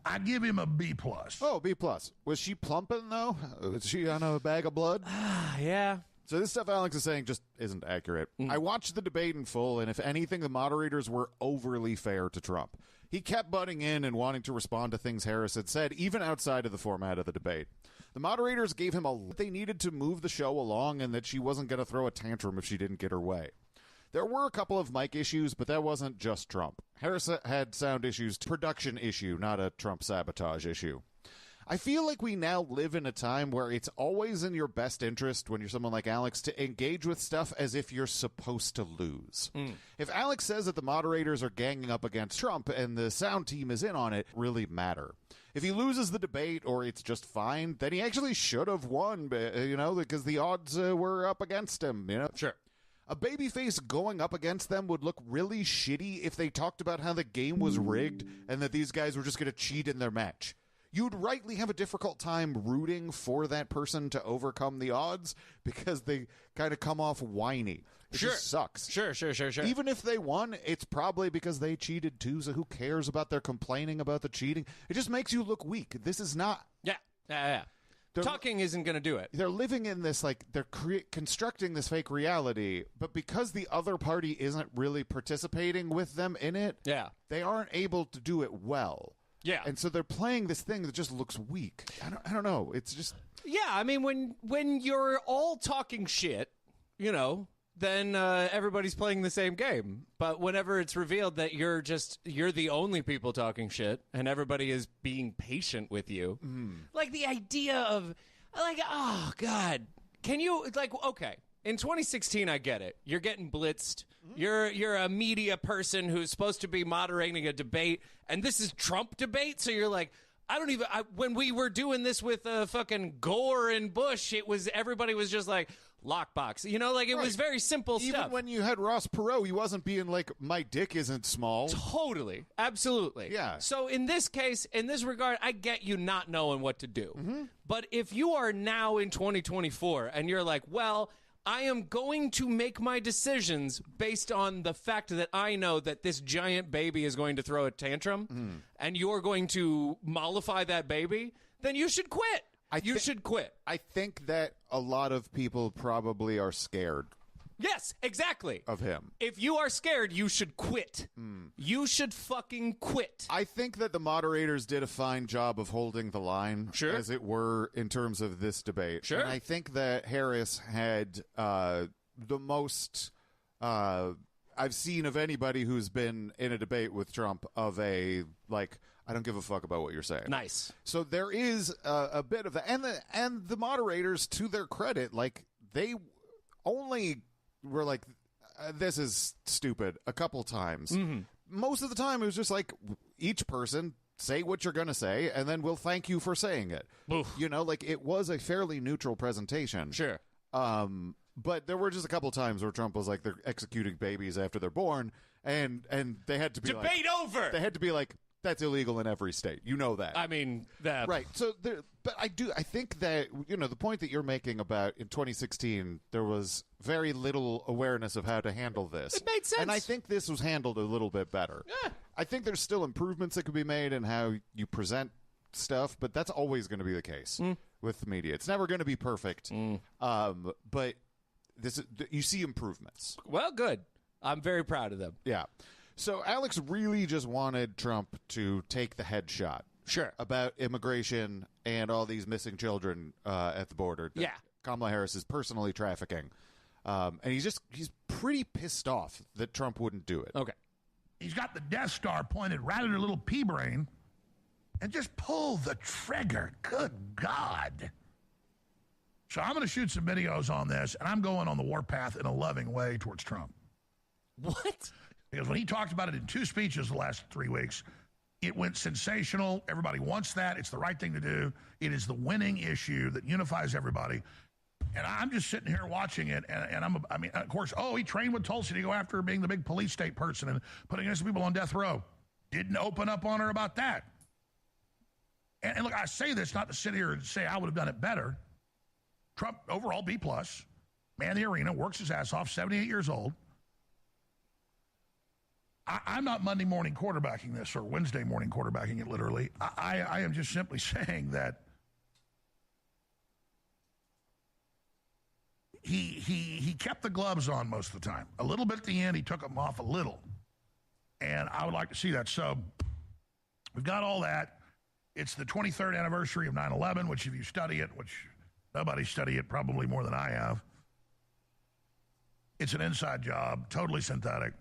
F: I give him a B+.
C: Oh, B+. Was she plumping, though? Was she on a bag of blood?
B: Yeah.
C: So this stuff Alex is saying just isn't accurate. I watched the debate in full, and if anything, the moderators were overly fair to Trump. He kept butting in and wanting to respond to things Harris had said, even outside of the format of the debate. The moderators gave him they needed to move the show along and that she wasn't going to throw a tantrum if she didn't get her way. There were a couple of mic issues, but that wasn't just Trump. Harris had sound issues, production issue, not a Trump sabotage issue. I feel like we now live in a time where it's always in your best interest when you're someone like Alex to engage with stuff as if you're supposed to lose. If Alex says that the moderators are ganging up against Trump and the sound team is in on it, really matter. If he loses the debate or it's just fine, then he actually should have won, because the odds were up against him,
B: Sure.
C: A babyface going up against them would look really shitty if they talked about how the game was rigged and that these guys were just going to cheat in their match. You'd rightly have a difficult time rooting for that person to overcome the odds because they kind of come off whiny. It just sucks.
B: Sure.
C: Even if they won, it's probably because they cheated too, so who cares about their complaining about the cheating? It just makes you look weak. This is not...
B: Yeah. Talking isn't going to do it.
C: They're living in this, they're constructing this fake reality, but because the other party isn't really participating with them in it, they aren't able to do it well.
B: Yeah.
C: And so they're playing this thing that just looks weak. I don't know. It's just...
B: Yeah, I mean, when you're all talking shit, then everybody's playing the same game. But whenever it's revealed that you're the only people talking shit and everybody is being patient with you, like the idea of, oh, God, can you, okay, in 2016, I get it. You're getting blitzed. You're a media person who's supposed to be moderating a debate, and this is Trump debate, so you're like, when we were doing this with fucking Gore and Bush, everybody was just like, lockbox. It was very simple stuff.
C: Even when you had Ross Perot, he wasn't being like, my dick isn't small.
B: Totally. Absolutely.
C: Yeah.
B: So in this case, in this regard, I get you not knowing what to do. But if you are now in 2024 and you're like, well, I am going to make my decisions based on the fact that I know that this giant baby is going to throw a tantrum and you're going to mollify that baby, then you should quit. You should quit.
C: I think that a lot of people probably are scared.
B: Yes, exactly.
C: Of him.
B: If you are scared, you should quit. You should fucking quit.
C: I think that the moderators did a fine job of holding the line, as it were, in terms of this debate.
B: Sure.
C: And I think that Harris had the most I've seen of anybody who's been in a debate with Trump of a, I don't give a fuck about what you're saying.
B: Nice.
C: So there is a bit of that. And the moderators, to their credit, they only were like, this is stupid a couple times. Most of the time, it was just each person say what you're going to say, and then we'll thank you for saying it.
B: Oof.
C: It was a fairly neutral presentation.
B: Sure.
C: But there were just a couple times where Trump was like, they're executing babies after they're born, and they had to be
B: debate over.
C: They had to be like, that's illegal in every state. You know that.
B: I mean, that.
C: Right. So, but I think that, the point that you're making about in 2016, there was very little awareness of how to handle this.
B: It made sense.
C: And I think this was handled a little bit better.
B: Yeah.
C: I think there's still improvements that could be made in how you present stuff, but that's always going to be the case with the media. It's never going to be perfect. But you see improvements.
B: Well, good. I'm very proud of them.
C: Yeah. So Alex really just wanted Trump to take the headshot.
B: Sure.
C: About immigration and all these missing children at the border.
B: Yeah.
C: Kamala Harris is personally trafficking. And he's pretty pissed off that Trump wouldn't do it.
B: Okay.
F: He's got the Death Star pointed right at her little pea brain and just pull the trigger. Good God. So I'm going to shoot some videos on this, and I'm going on the warpath in a loving way towards Trump.
B: What?
F: Because when he talked about it in 2 speeches the last 3 weeks, it went sensational. Everybody wants that. It's the right thing to do. It is the winning issue that unifies everybody. And I'm just sitting here watching it, and of course, he trained with Tulsi to go after being the big police state person and putting innocent people on death row. Didn't open up on her about that. And look, I say this not to sit here and say I would have done it better. Trump, overall, B+, man the arena, works his ass off, 78 years old. I'm not Monday morning quarterbacking this or Wednesday morning quarterbacking it literally. I am just simply saying that he kept the gloves on most of the time. A little bit at the end, he took them off a little. And I would like to see that. So we've got all that. It's the 23rd anniversary of 9/11, which if you study it, which nobody studied it probably more than I have, it's an inside job, totally synthetic.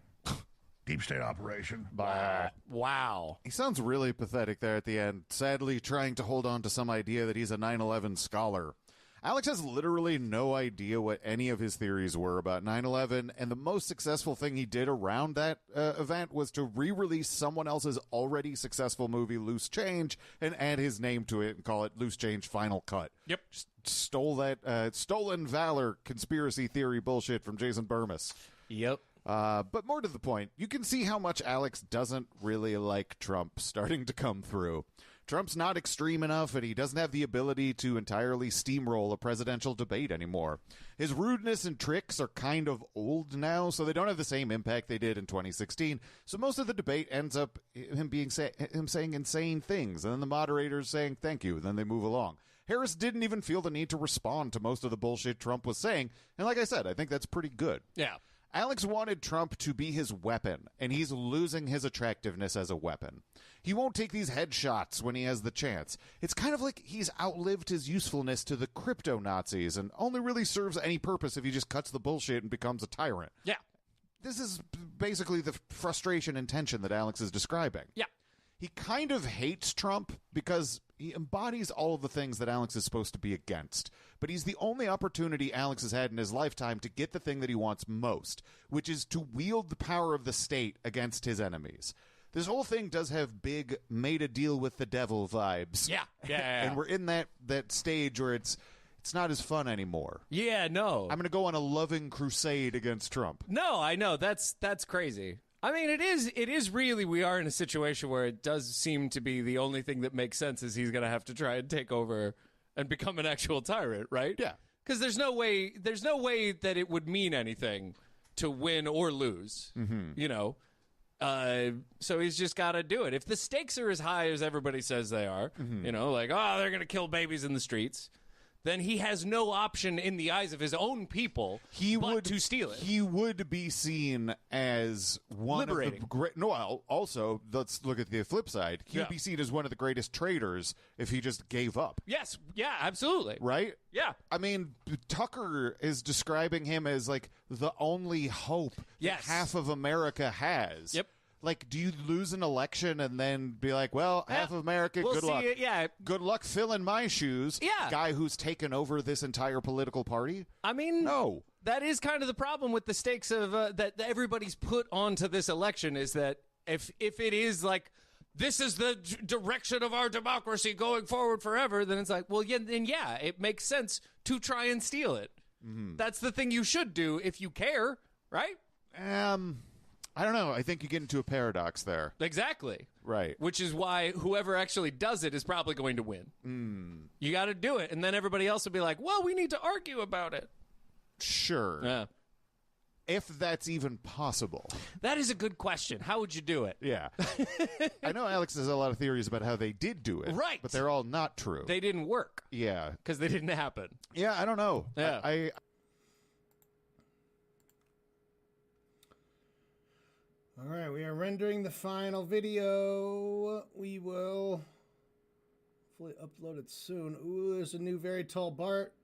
F: deep state operation.
B: Wow.
C: He sounds really pathetic there at the end, sadly trying to hold on to some idea that he's a 9/11 scholar. Alex has literally no idea what any of his theories were about 9/11, and the most successful thing he did around that event was to re-release someone else's already successful movie, Loose Change, and add his name to it and call it Loose Change Final Cut.
B: Yep.
C: Just stole that stolen valor conspiracy theory bullshit from Jason Burmis.
B: Yep.
C: But more to the point, you can see how much Alex doesn't really like Trump starting to come through. Trump's not extreme enough, and he doesn't have the ability to entirely steamroll a presidential debate anymore. His rudeness and tricks are kind of old now, so they don't have the same impact they did in 2016. So most of the debate ends up him saying insane things, and then the moderators saying thank you, and then they move along. Harris didn't even feel the need to respond to most of the bullshit Trump was saying, and like I said, I think that's pretty good.
B: Yeah.
C: Alex wanted Trump to be his weapon, and he's losing his attractiveness as a weapon. He won't take these headshots when he has the chance. It's kind of like he's outlived his usefulness to the crypto Nazis and only really serves any purpose if he just cuts the bullshit and becomes a tyrant.
B: Yeah.
C: This is basically the frustration and tension that Alex is describing.
B: Yeah.
C: He kind of hates Trump because he embodies all of the things that Alex is supposed to be against. But he's the only opportunity Alex has had in his lifetime to get the thing that he wants most, which is to wield the power of the state against his enemies. This whole thing does have big made a deal with the devil vibes.
B: Yeah.
C: And we're in that stage where it's not as fun anymore.
B: Yeah, no.
C: I'm going to go on a loving crusade against Trump.
B: No, I know. That's crazy. I mean, it is really, we are in a situation where it does seem to be the only thing that makes sense is he's going to have to try and take over and become an actual tyrant, right?
C: Yeah.
B: Because there's no way that it would mean anything to win or lose, you know? So he's just got to do it. If the stakes are as high as everybody says they are, you know, like, oh, they're going to kill babies in the streets, then he has no option in the eyes of his own people but to steal it.
C: He would be seen as one
B: Liberating.
C: of the great. No, also let's look at the flip side. He would be seen as one of the greatest traitors if he just gave up.
B: Yes, yeah, absolutely.
C: Right?
B: Yeah.
C: I mean, Tucker is describing him as like the only hope that half of America has.
B: Yep.
C: Like, do you lose an election and then be like, well, half of America,
B: we'll
C: good luck.
B: Yeah.
C: Good luck filling my shoes.
B: Yeah.
C: Guy who's taken over this entire political party.
B: I mean,
C: no.
B: That is kind of the problem with the stakes of that everybody's put onto this election is that if it is like, this is the direction of our democracy going forward forever, then it's like, well, yeah, it makes sense to try and steal it. Mm-hmm. That's the thing you should do if you care, right?
C: I don't know. I think you get into a paradox there.
B: Exactly.
C: Right.
B: Which is why whoever actually does it is probably going to win. You got to do it. And then everybody else will be like, well, we need to argue about it.
C: Sure.
B: Yeah.
C: If that's even possible.
B: That is a good question. How would you do it?
C: Yeah. I know Alex has a lot of theories about how they did do it.
B: Right.
C: But they're all not true.
B: They didn't work.
C: Yeah.
B: Because they didn't happen.
C: Yeah, I don't know.
B: Yeah.
A: All right, we are rendering the final video. We will hopefully upload it soon. Ooh, there's a new very tall Bart.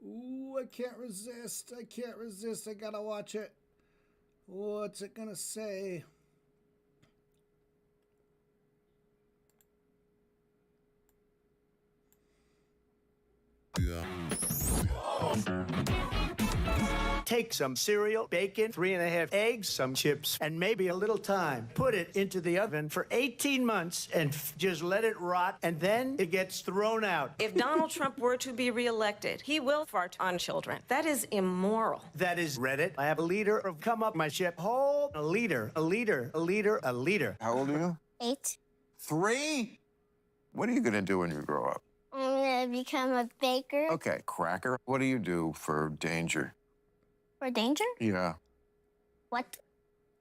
A: Ooh, I can't resist. I gotta watch it. What's it gonna say?
E: Take some cereal, bacon, 3½ eggs, some chips, and maybe a little thyme. Put it into the oven for 18 months and just let it rot, and then it gets thrown out.
K: If Donald Trump were to be reelected, he will fart on children. That is immoral.
E: That is Reddit. I have a liter of come up my ship. Whole a liter.
L: How old are you?
M: 8.
L: 3? What are you going to do when you grow up?
M: I'm going to become a baker.
L: Okay, cracker. What do you do for danger?
M: For danger?
L: Yeah.
M: What?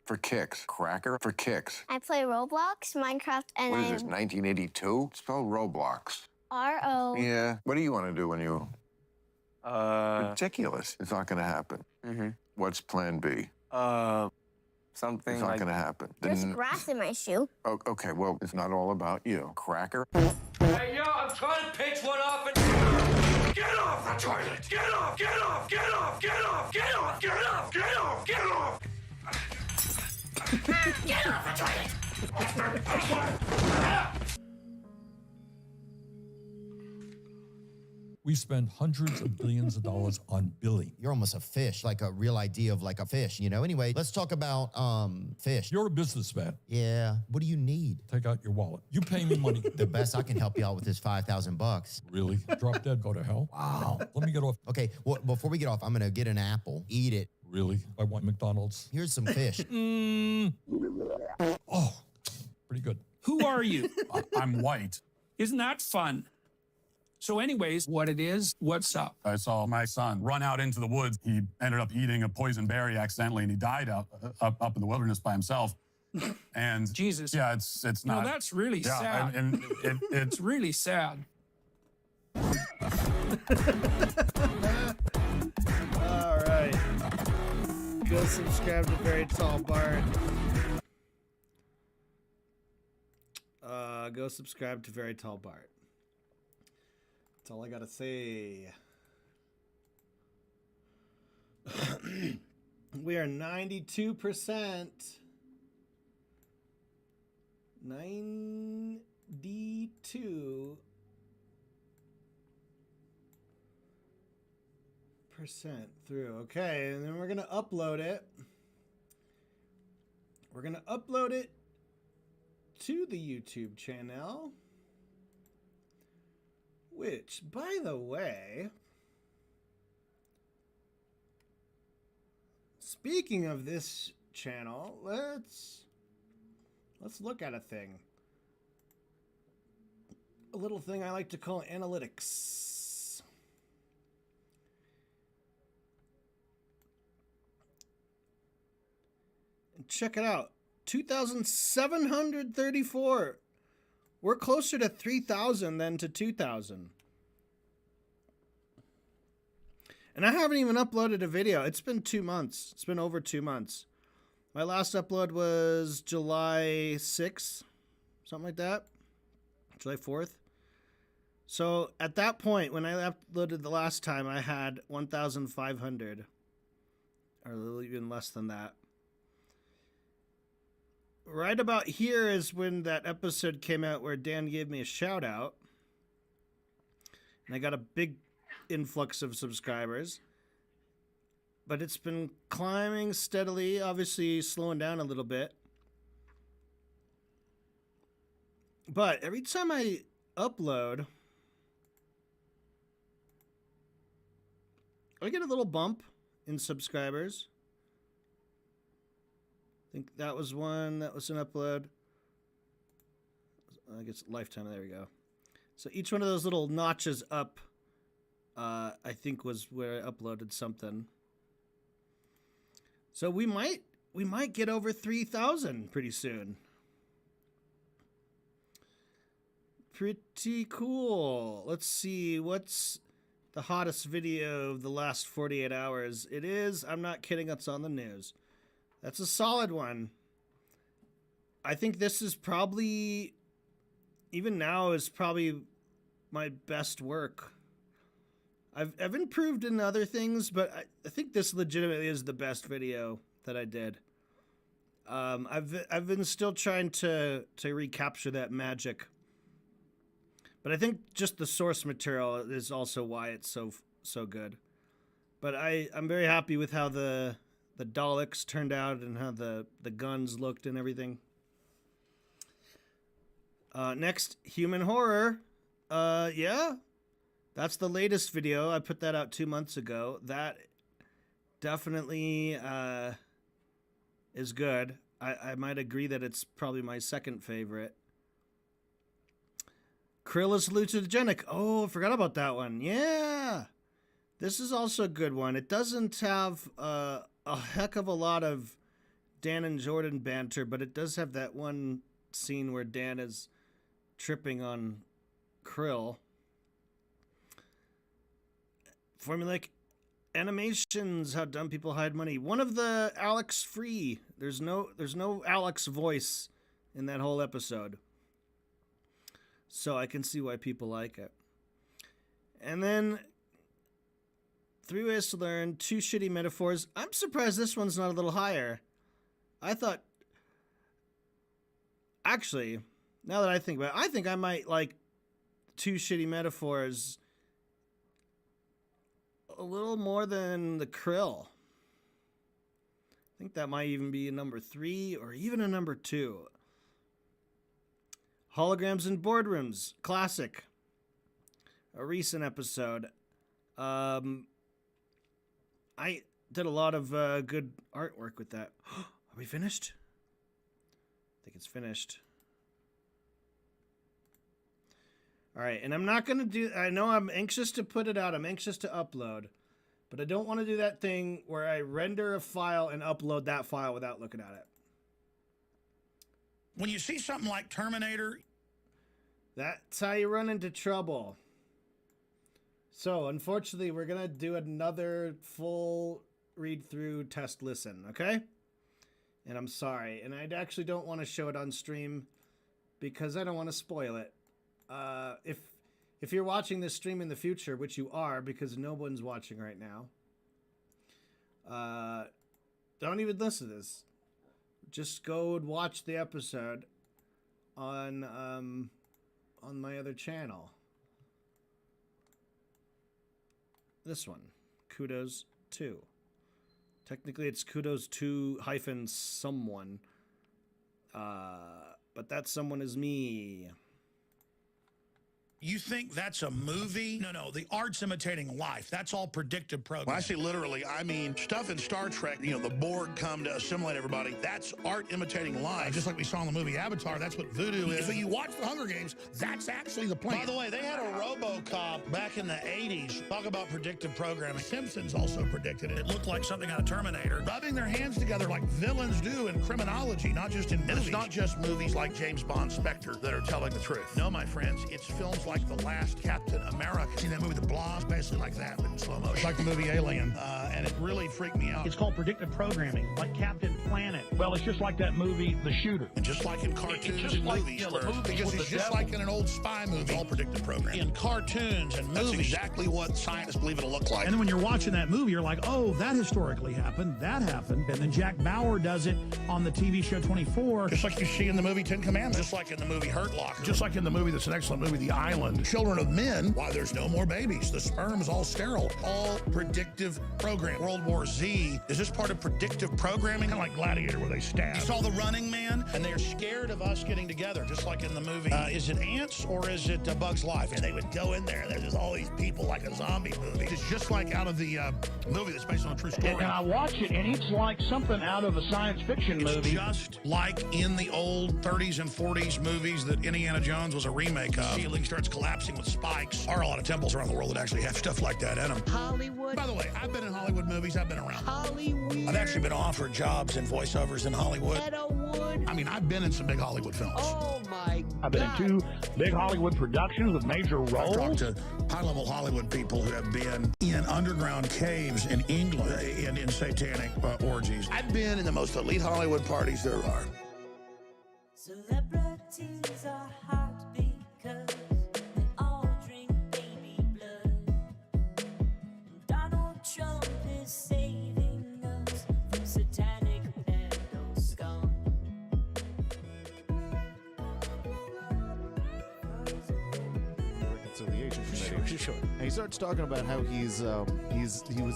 L: For kicks. Cracker for kicks.
M: I play Roblox, Minecraft, and
L: What is this, 1982? Spell Roblox.
M: R-O.
L: Yeah. What do you want to do when you... Ridiculous. It's not going to happen.
N: Mm-hmm.
L: What's plan B?
N: Something
L: It's not
N: like...
L: going to happen.
M: There's grass in my shoe.
L: Oh, okay, well, it's not all about you. Cracker.
O: Hey, yo, I'm trying to pitch one off and... Get off the toilet! Get off! Get off! Get off! Get off! Get off! Get off! Get off! Get off! Get off the toilet!
P: We spend hundreds of billions of dollars on billing.
Q: You're almost a fish, like a real idea of like a fish, you know? Anyway, let's talk about fish.
P: You're a businessman.
Q: Yeah. What do you need?
P: Take out your wallet. You pay me money.
Q: The best I can help you out with is $5,000.
P: Really? Drop dead, go to hell?
Q: Wow.
P: Let me get off.
Q: Okay, well, before we get off, I'm going to get an apple, eat it.
P: Really? I want McDonald's.
Q: Here's some fish.
P: Oh, pretty good.
R: Who are you? I'm white. Isn't that fun? So anyways, what it is, what's up?
S: I saw my son run out into the woods. He ended up eating a poison berry accidentally, and he died up in the wilderness by himself. And
R: Jesus.
S: Yeah, it's not.
R: No, that's really sad.
S: And
R: it's really sad.
A: All right. Go subscribe to Very Tall Bart. Go subscribe to Very Tall Bart. That's all I gotta say. We are 92%. 92% through. Okay, and then we're gonna upload it. We're gonna upload it to the YouTube channel. Which, by the way, speaking of this channel, let's look at a thing. A little thing I like to call analytics. And check it out. 2,734. We're closer to 3,000 than to 2,000. And I haven't even uploaded a video. It's been 2 months. It's been over 2 months. My last upload was July 6th, something like that. July 4th. So at that point, when I uploaded the last time, I had 1,500. Or even less than that. Right about here is when that episode came out where Dan gave me a shout out. And I got a big influx of subscribers. But it's been climbing steadily, obviously slowing down a little bit. But every time I upload, I get a little bump in subscribers. I think that was one. That was an upload. I guess lifetime. There we go. So each one of those little notches up, I think was where I uploaded something. So we might get over 3,000 pretty soon. Pretty cool. Let's see what's the hottest video of the last 48 hours. It is. I'm not kidding. It's on the news. That's a solid one. I think this is probably, even now, is probably my best work. I've improved in other things, but I think this legitimately is the best video that I did. I've been still trying to recapture that magic. But I think just the source material is also why it's so good. But I'm very happy with how the Daleks turned out and how the guns looked and everything. Next, Human Horror. Yeah, that's the latest video. I put that out 2 months ago. That definitely is good. I might agree that it's probably my second favorite. Krill is hallucinogenic. Oh, I forgot about that one. Yeah. This is also a good one. It doesn't have a heck of a lot of Dan and Jordan banter, but it does have that one scene where Dan is tripping on Krill. Formulaic animations, how dumb people hide money. One of the Alex free. There's no Alex voice in that whole episode. So I can see why people like it. And then 3 ways to learn, 2 shitty metaphors. I'm surprised this one's not a little higher. I thought Actually, now that I think about it, I think I might like Two Shitty Metaphors a little more than the Krill. I think that might even be a number 3 or even a number 2. Holograms in Boardrooms, classic. A recent episode. I did a lot of good artwork with that. Are we finished? I think it's finished. All right, and I'm not going to do... I know I'm anxious to put it out. I'm anxious to upload. But I don't want to do that thing where I render a file and upload that file without looking at it.
D: When you see something like Terminator...
A: That's how you run into trouble. So, unfortunately, we're going to do another full read-through test listen, okay? And I'm sorry. And I actually don't want to show it on stream because I don't want to spoil it. If you're watching this stream in the future, which you are because no one's watching right now, don't even listen to this. Just go and watch the episode on my other channel. This one, Kudos 2. Technically, it's Kudos 2 - someone. But that someone is me.
D: You think that's a movie? No, the art's imitating life. That's all predictive programming. When I say literally, I mean stuff in Star Trek, the Borg come to assimilate everybody. That's art imitating life. Just like we saw in the movie Avatar, that's what voodoo is. So you watch the Hunger Games, that's actually the plan. By the way, they had a RoboCop back in the 80s. Talk about predictive programming. Simpsons also predicted it. It looked like something out of Terminator. Rubbing their hands together like villains do in criminology, not just in movies. And it's not just movies like James Bond Spectre that are telling the truth. No, my friends, it's films like The Last Captain America. See that movie, The Blob? Basically like that, but in slow motion. It's like the movie Alien, and it really freaked me out.
H: It's called predictive programming, like Captain Planet. Well, it's just like that movie, The Shooter.
D: And just like in cartoons and movies, because it's just like in an old spy movie, it's all predictive programming. In cartoons and movies, that's exactly what scientists believe it'll look like.
H: And then when you're watching that movie, you're like, oh, that historically happened, that happened. And then Jack Bauer does it on the TV show 24.
D: Just like you see in the movie 10 Commandments. Just like in the movie Hurt Locker. Just like in the movie that's an excellent movie, The Island. Children of men, why there's no more babies. The sperm's all sterile. All predictive programming. World War Z, is this part of predictive programming?
H: Kind of like Gladiator where they stab.
D: You saw The Running Man, and they're scared of us getting together, just like in the movie. Is it Ants or is it Bug's Life? And they would go in there, and there's just all these people like a zombie movie. It's just like out of the movie that's based on a true story.
H: And I watch it, and it's like something out of a science fiction movie.
D: Just like in the old 30s and 40s movies that Indiana Jones was a remake of. The ceiling starts collapsing with spikes. There are a lot of temples around the world that actually have stuff like that in them.
I: Hollywood.
D: By the way, I've been in Hollywood movies. I've been around.
I: Hollywood.
D: I've actually been offered jobs and voiceovers in Hollywood.
I: Meadowwood.
D: I mean, I've been in some big Hollywood films.
I: Oh, my
H: I've been
I: God.
H: in 2 big Hollywood productions with major roles.
D: I've talked to high-level Hollywood people who have been in underground caves in England and in satanic orgies. I've been in the most elite Hollywood parties there are.
J: Celebrities are hot because they all drink baby blood. Donald Trump is saving us from satanic pedo scum.
C: Reconciliation Committee.
B: Sure.
C: And he starts talking about how he was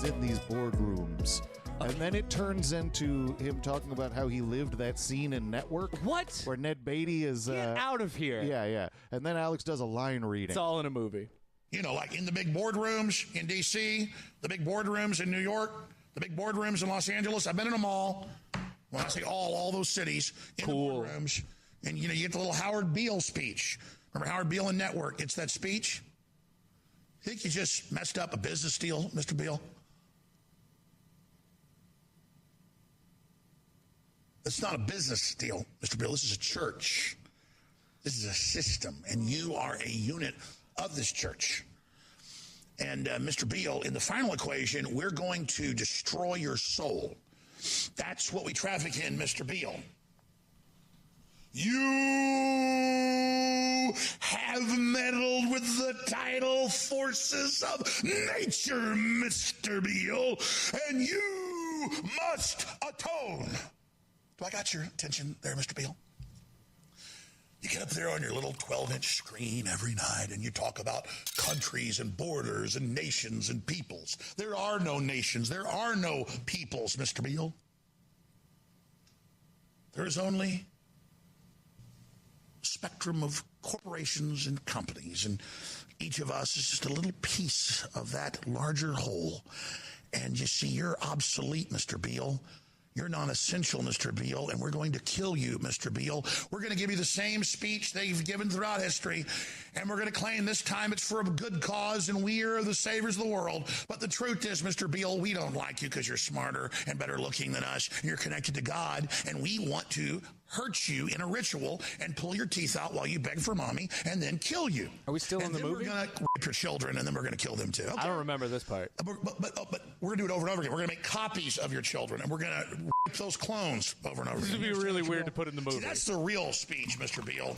C: in these boardrooms. And then it turns into him talking about how he lived that scene in Network.
B: What?
C: Where Ned Beatty is...
B: Get out of here.
C: Yeah. And then Alex does a line reading.
B: It's all in a movie.
D: You know, like in the big boardrooms in D.C., the big boardrooms in New York, the big boardrooms in Los Angeles. I've been in them all. When I say all those cities in the boardrooms. And, you get the little Howard Beale speech. Remember Howard Beale in Network? It's that speech. Think you just messed up a business deal, Mr. Beale? It's not a business deal, Mr. Beale. This is a church. This is a system, and you are a unit of this church. And Mr. Beale, in the final equation, we're going to destroy your soul. That's what we traffic in, Mr. Beale. You have meddled with the tidal forces of nature, Mr. Beale, and you must atone. Do I got your attention there, Mr. Beale? You get up there on your little 12-inch screen every night and you talk about countries and borders and nations and peoples. There are no nations. There are no peoples, Mr. Beale. There is only a spectrum of corporations and companies, and each of us is just a little piece of that larger whole. And you see, you're obsolete, Mr. Beale. You're non-essential, Mr. Beale, and we're going to kill you, Mr. Beale. We're going to give you the same speech they've given throughout history, and we're going to claim this time it's for a good cause, and we are the saviors of the world. But the truth is, Mr. Beale, we don't like you because you're smarter and better looking than us, and you're connected to God, and we want to hurt you in a ritual and pull your teeth out while you beg for mommy and then kill you.
B: Are we still in the movie?
D: We're going to rape your children, and then we're going to kill them too. Okay?
B: I don't remember this part.
D: But we're going to do it over and over again. We're going to make copies of your children, and we're going to rape those clones over and over
B: This
D: again.
B: would be really weird to put in the movie.
D: See, that's the real speech, Mr. Beale.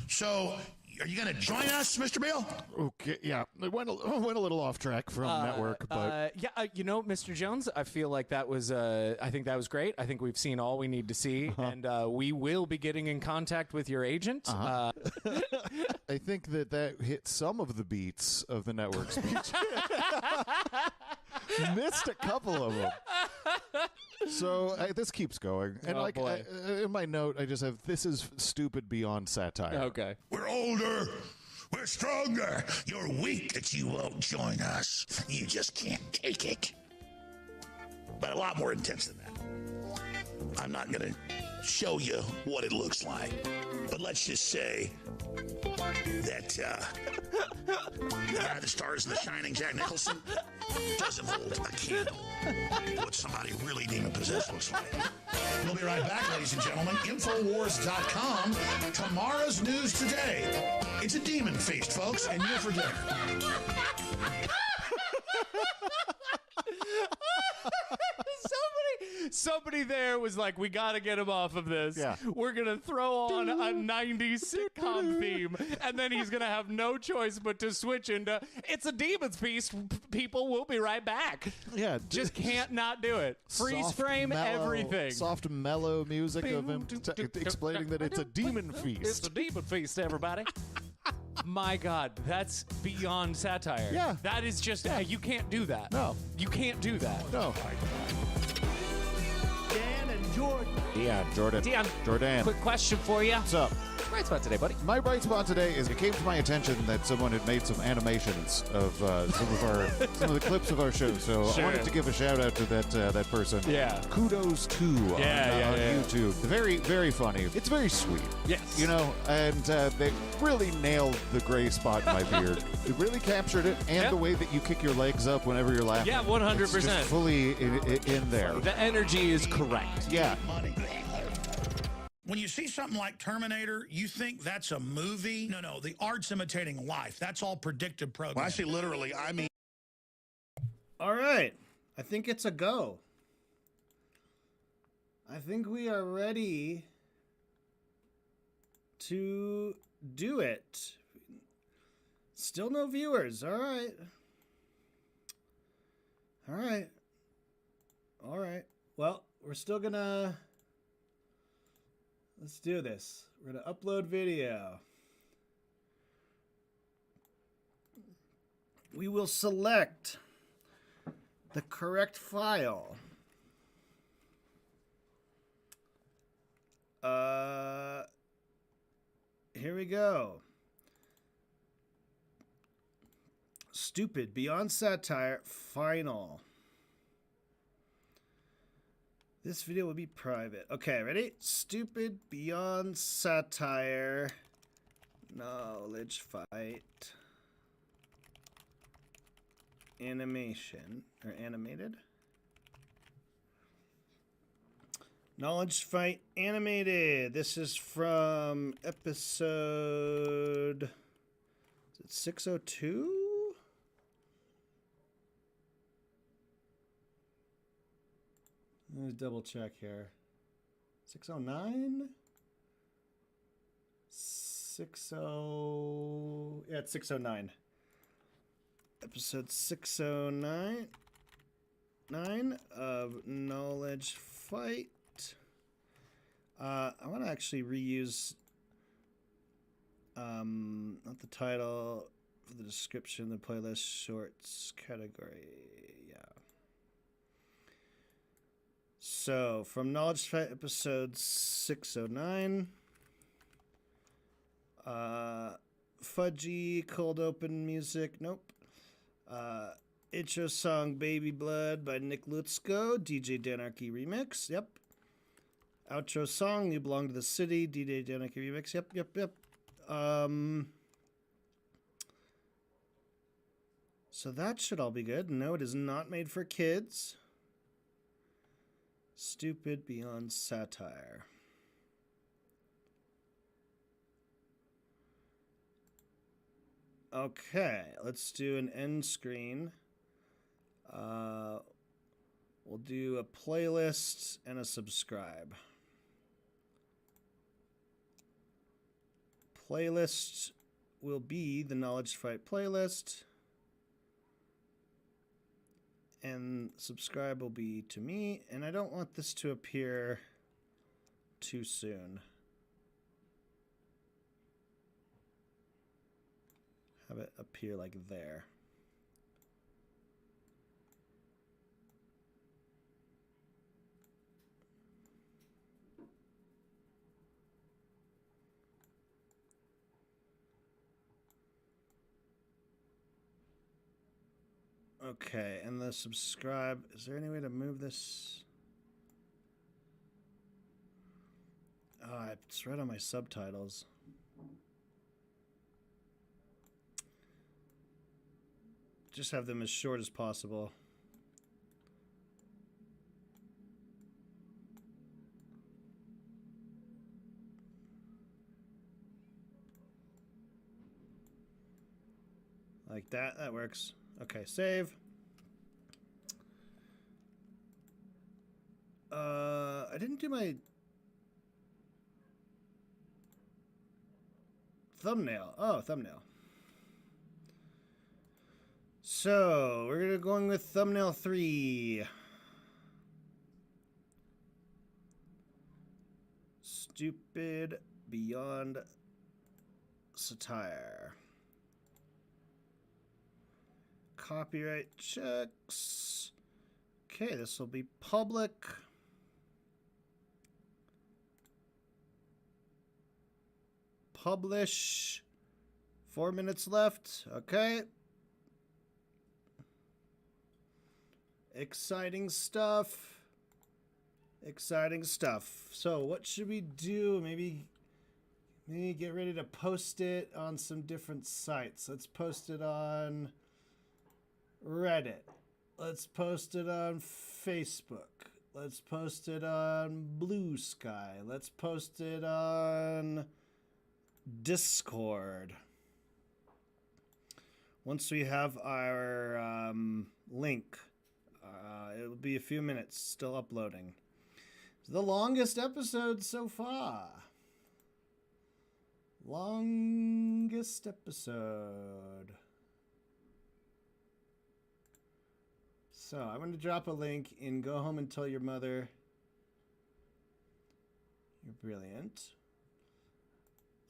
D: So, are you going to join us, Mr. Beale?
C: Okay, yeah. It went a little off track from network, but
B: you know, Mr. Jones, I feel like that was. I think that was great. I think we've seen all we need to see, and we will be getting in contact with your agent.
C: I think that hit some of the beats of the network speech. Missed a couple of them. So this keeps going, and in my note, I just have this is stupid beyond satire.
B: Okay,
D: we're older, we're stronger. You're weak that you won't join us. You just can't take it. But a lot more intense than that. I'm not going to show you what it looks like, but let's just say that the guy that stars in The Shining, Jack Nicholson, doesn't hold a candle to what somebody really demon-possessed looks like. We'll be right back, ladies and gentlemen. Infowars.com. Tomorrow's news today. It's a demon feast, folks, and you're for dinner.
B: Somebody there was like, we got to get him off of this.
C: Yeah.
B: We're going to throw on a 90s sitcom theme, and then he's going to have no choice but to switch into, it's a Demon's Feast. People will be right back.
C: Yeah.
B: Just can't not do it. Freeze
C: Soft,
B: frame
C: mellow,
B: everything.
C: Soft, mellow music of him explaining that it's a demon feast.
B: It's a demon feast, everybody. My God, that's beyond satire.
C: Yeah.
B: That is just, you can't do that.
C: No.
B: You can't do that.
C: No.
E: Dan and Jordan.
C: Jordan.
B: Quick question for you.
C: What's up?
B: Bright spot today, buddy.
C: My bright spot today is it came to my attention that someone had made some animations of some of the clips of our show. So I wanted to give a shout out to that person.
B: Yeah.
C: Kudos to on YouTube. Very, very funny. It's very sweet.
B: Yes.
C: You know, and they really nailed the gray spot in my beard. They really captured it, and the way that you kick your legs up whenever you're laughing.
B: Yeah, 100%.
C: It's just fully in there.
B: The energy is correct.
C: Yeah.
D: When you see something like Terminator, you think that's a movie? No, the art's imitating life. That's all predictive programming. When I say literally, I mean...
A: All right. I think it's a go. I think we are ready to do it. Still no viewers. All right. Well, we're still gonna... Let's do this. We're going to upload video. We will select the correct file. Here we go. Stupid, beyond satire, final. This video will be private. Okay, ready? Stupid, beyond satire, knowledge fight, animation, or animated. Knowledge fight animated. This is from episode, is it 602? Let me double check here. 609? 60. Yeah, it's 609. Episode 609 of Knowledge Fight. I want to actually reuse Not the title, for the description, the playlist, shorts category. Yeah. So, from Knowledge Fight episode 609. Fudgy, cold open music. Nope. Intro song Baby Blood by Nick Lutzko, DJ Danarchy remix. Yep. Outro song You Belong to the City, DJ Danarchy remix. Yep. So that should all be good. No, it is not made for kids. Stupid beyond satire. Okay, let's do an end screen. We'll do a playlist and a subscribe. Playlist will be the Knowledge Fight playlist. And subscribe will be to me. And I don't want this to appear too soon. Have it appear like there. Okay, and the subscribe, is there any way to move this? Oh, it's right on my subtitles. Just have them as short as possible. Like that, that works. Okay, save. I didn't do my thumbnail. Oh, thumbnail. So, we're going with thumbnail 3. Stupid beyond satire. Copyright checks. Okay, this will be public. Publish. 4 minutes left. Okay. Exciting stuff. Exciting stuff. So what should we do? Maybe get ready to post it on some different sites. Let's post it on Reddit. Let's post it on Facebook. Let's post it on Blue Sky. Let's post it on Discord. Once we have our link, it'll be a few minutes, still uploading. It's the longest episode so far. Longest episode. So I'm going to drop a link in Go Home and Tell Your Mother. You're brilliant.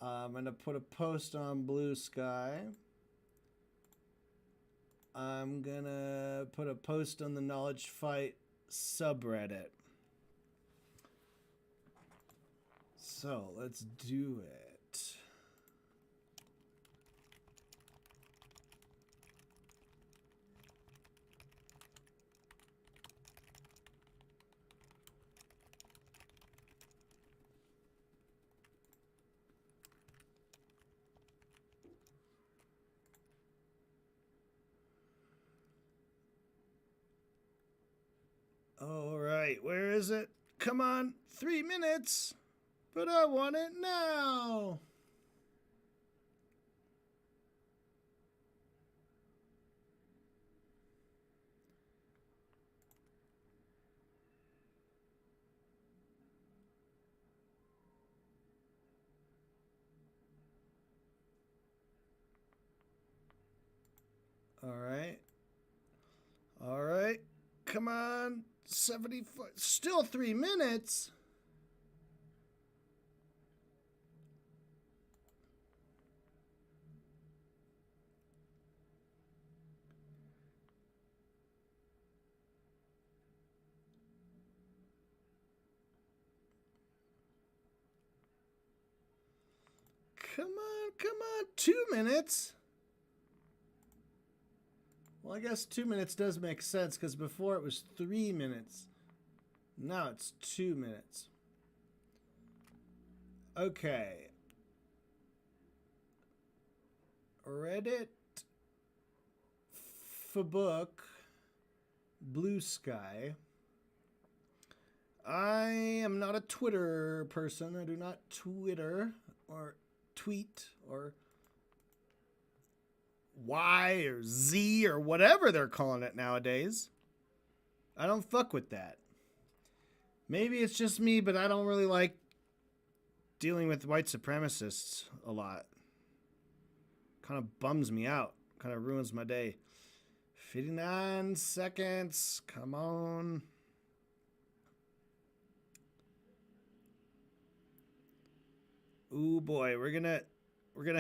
A: I'm going to put a post on Blue Sky. I'm going to put a post on the Knowledge Fight subreddit. So let's do it. All right, where is it? Come on, 3 minutes. But I want it now. All right. All right. Come on. 74. Still 3 minutes. Come on. 2 minutes. Well, I guess 2 minutes does make sense because before it was 3 minutes. Now it's 2 minutes. Okay. Reddit for book Blue Sky. I am not a Twitter person. I do not Twitter or tweet or Y or Z or whatever they're calling it nowadays. I don't fuck with that. Maybe it's just me, but I don't really like dealing with white supremacists a lot. Kind of bums me out. Kind of ruins my day. 59 seconds. Come on. Ooh boy, we're gonna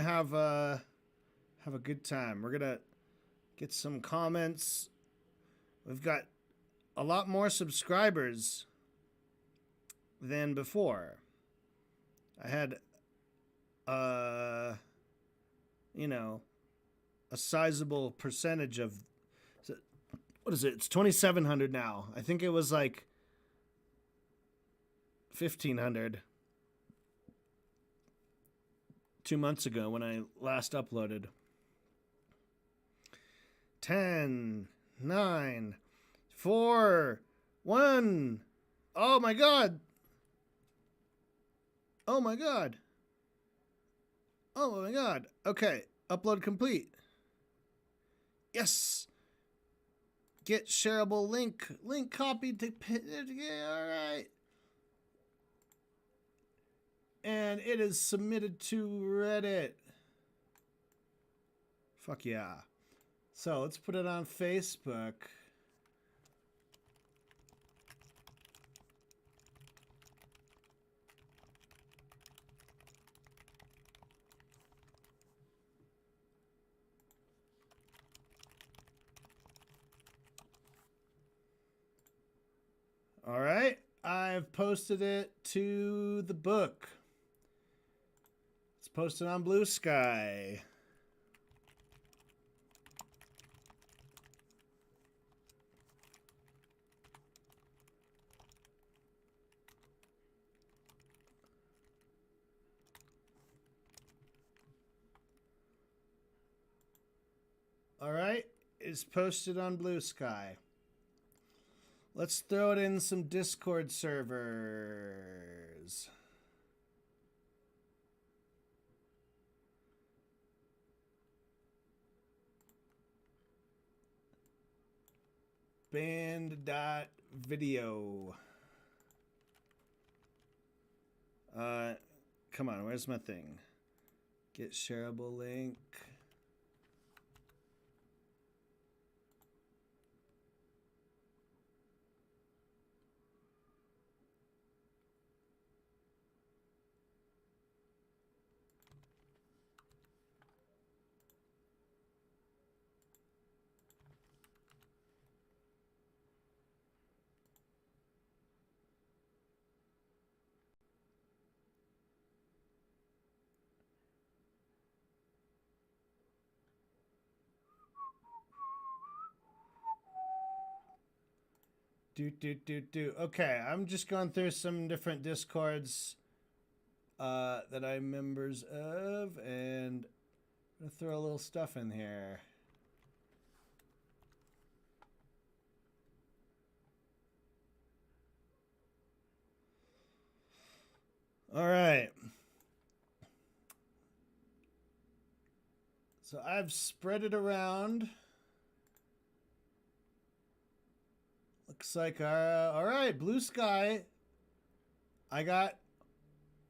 A: have a good time. We're gonna get some comments. We've got a lot more subscribers than before. I had a sizable percentage of, what is it? It's 2,700 now. I think it was like 1,500 2 months ago when I last uploaded. 10, 9, 4, 1. Oh my God. Oh my God. Oh my God. Okay. Upload complete. Yes. Get shareable link. Link copied to... Yeah, all right. And it is submitted to Reddit. Fuck yeah. So let's put it on Facebook. All right, I've posted it to the book. It's posted on Blue Sky. All right, it's posted on Blue Sky. Let's throw it in some Discord servers. Band.video. Come on, where's my thing? Get shareable link. Okay, I'm just going through some different Discords that I'm members of, and I'm gonna throw a little stuff in here. All right. So I've spread it around. Looks like, all right, Blue Sky. I got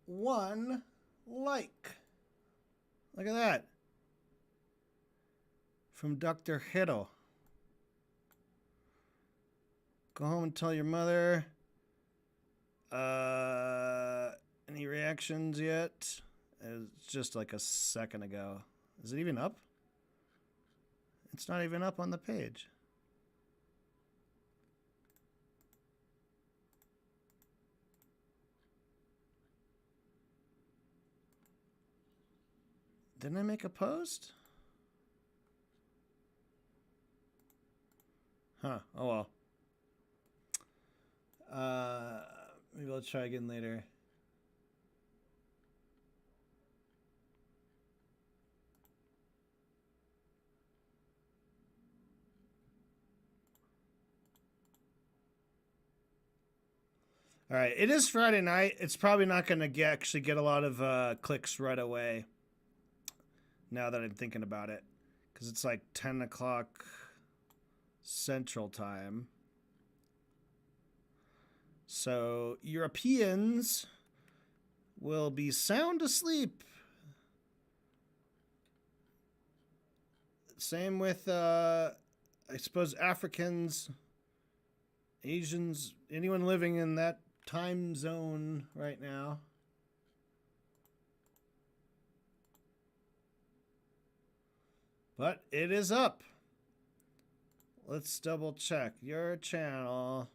A: 1 like. Look at that. From Dr. Hiddle. Go home and tell your mother. Any reactions yet? It's just like a second ago. Is it even up? It's not even up on the page. Didn't I make a post? Huh. Oh well. Maybe I'll try again later. All right, it is Friday night. It's probably not going to actually get a lot of clicks right away. Now that I'm thinking about it, because it's like 10 o'clock Central Time. So Europeans will be sound asleep. Same with, I suppose, Africans, Asians, anyone living in that time zone right now. But it is up. Let's double check your channel.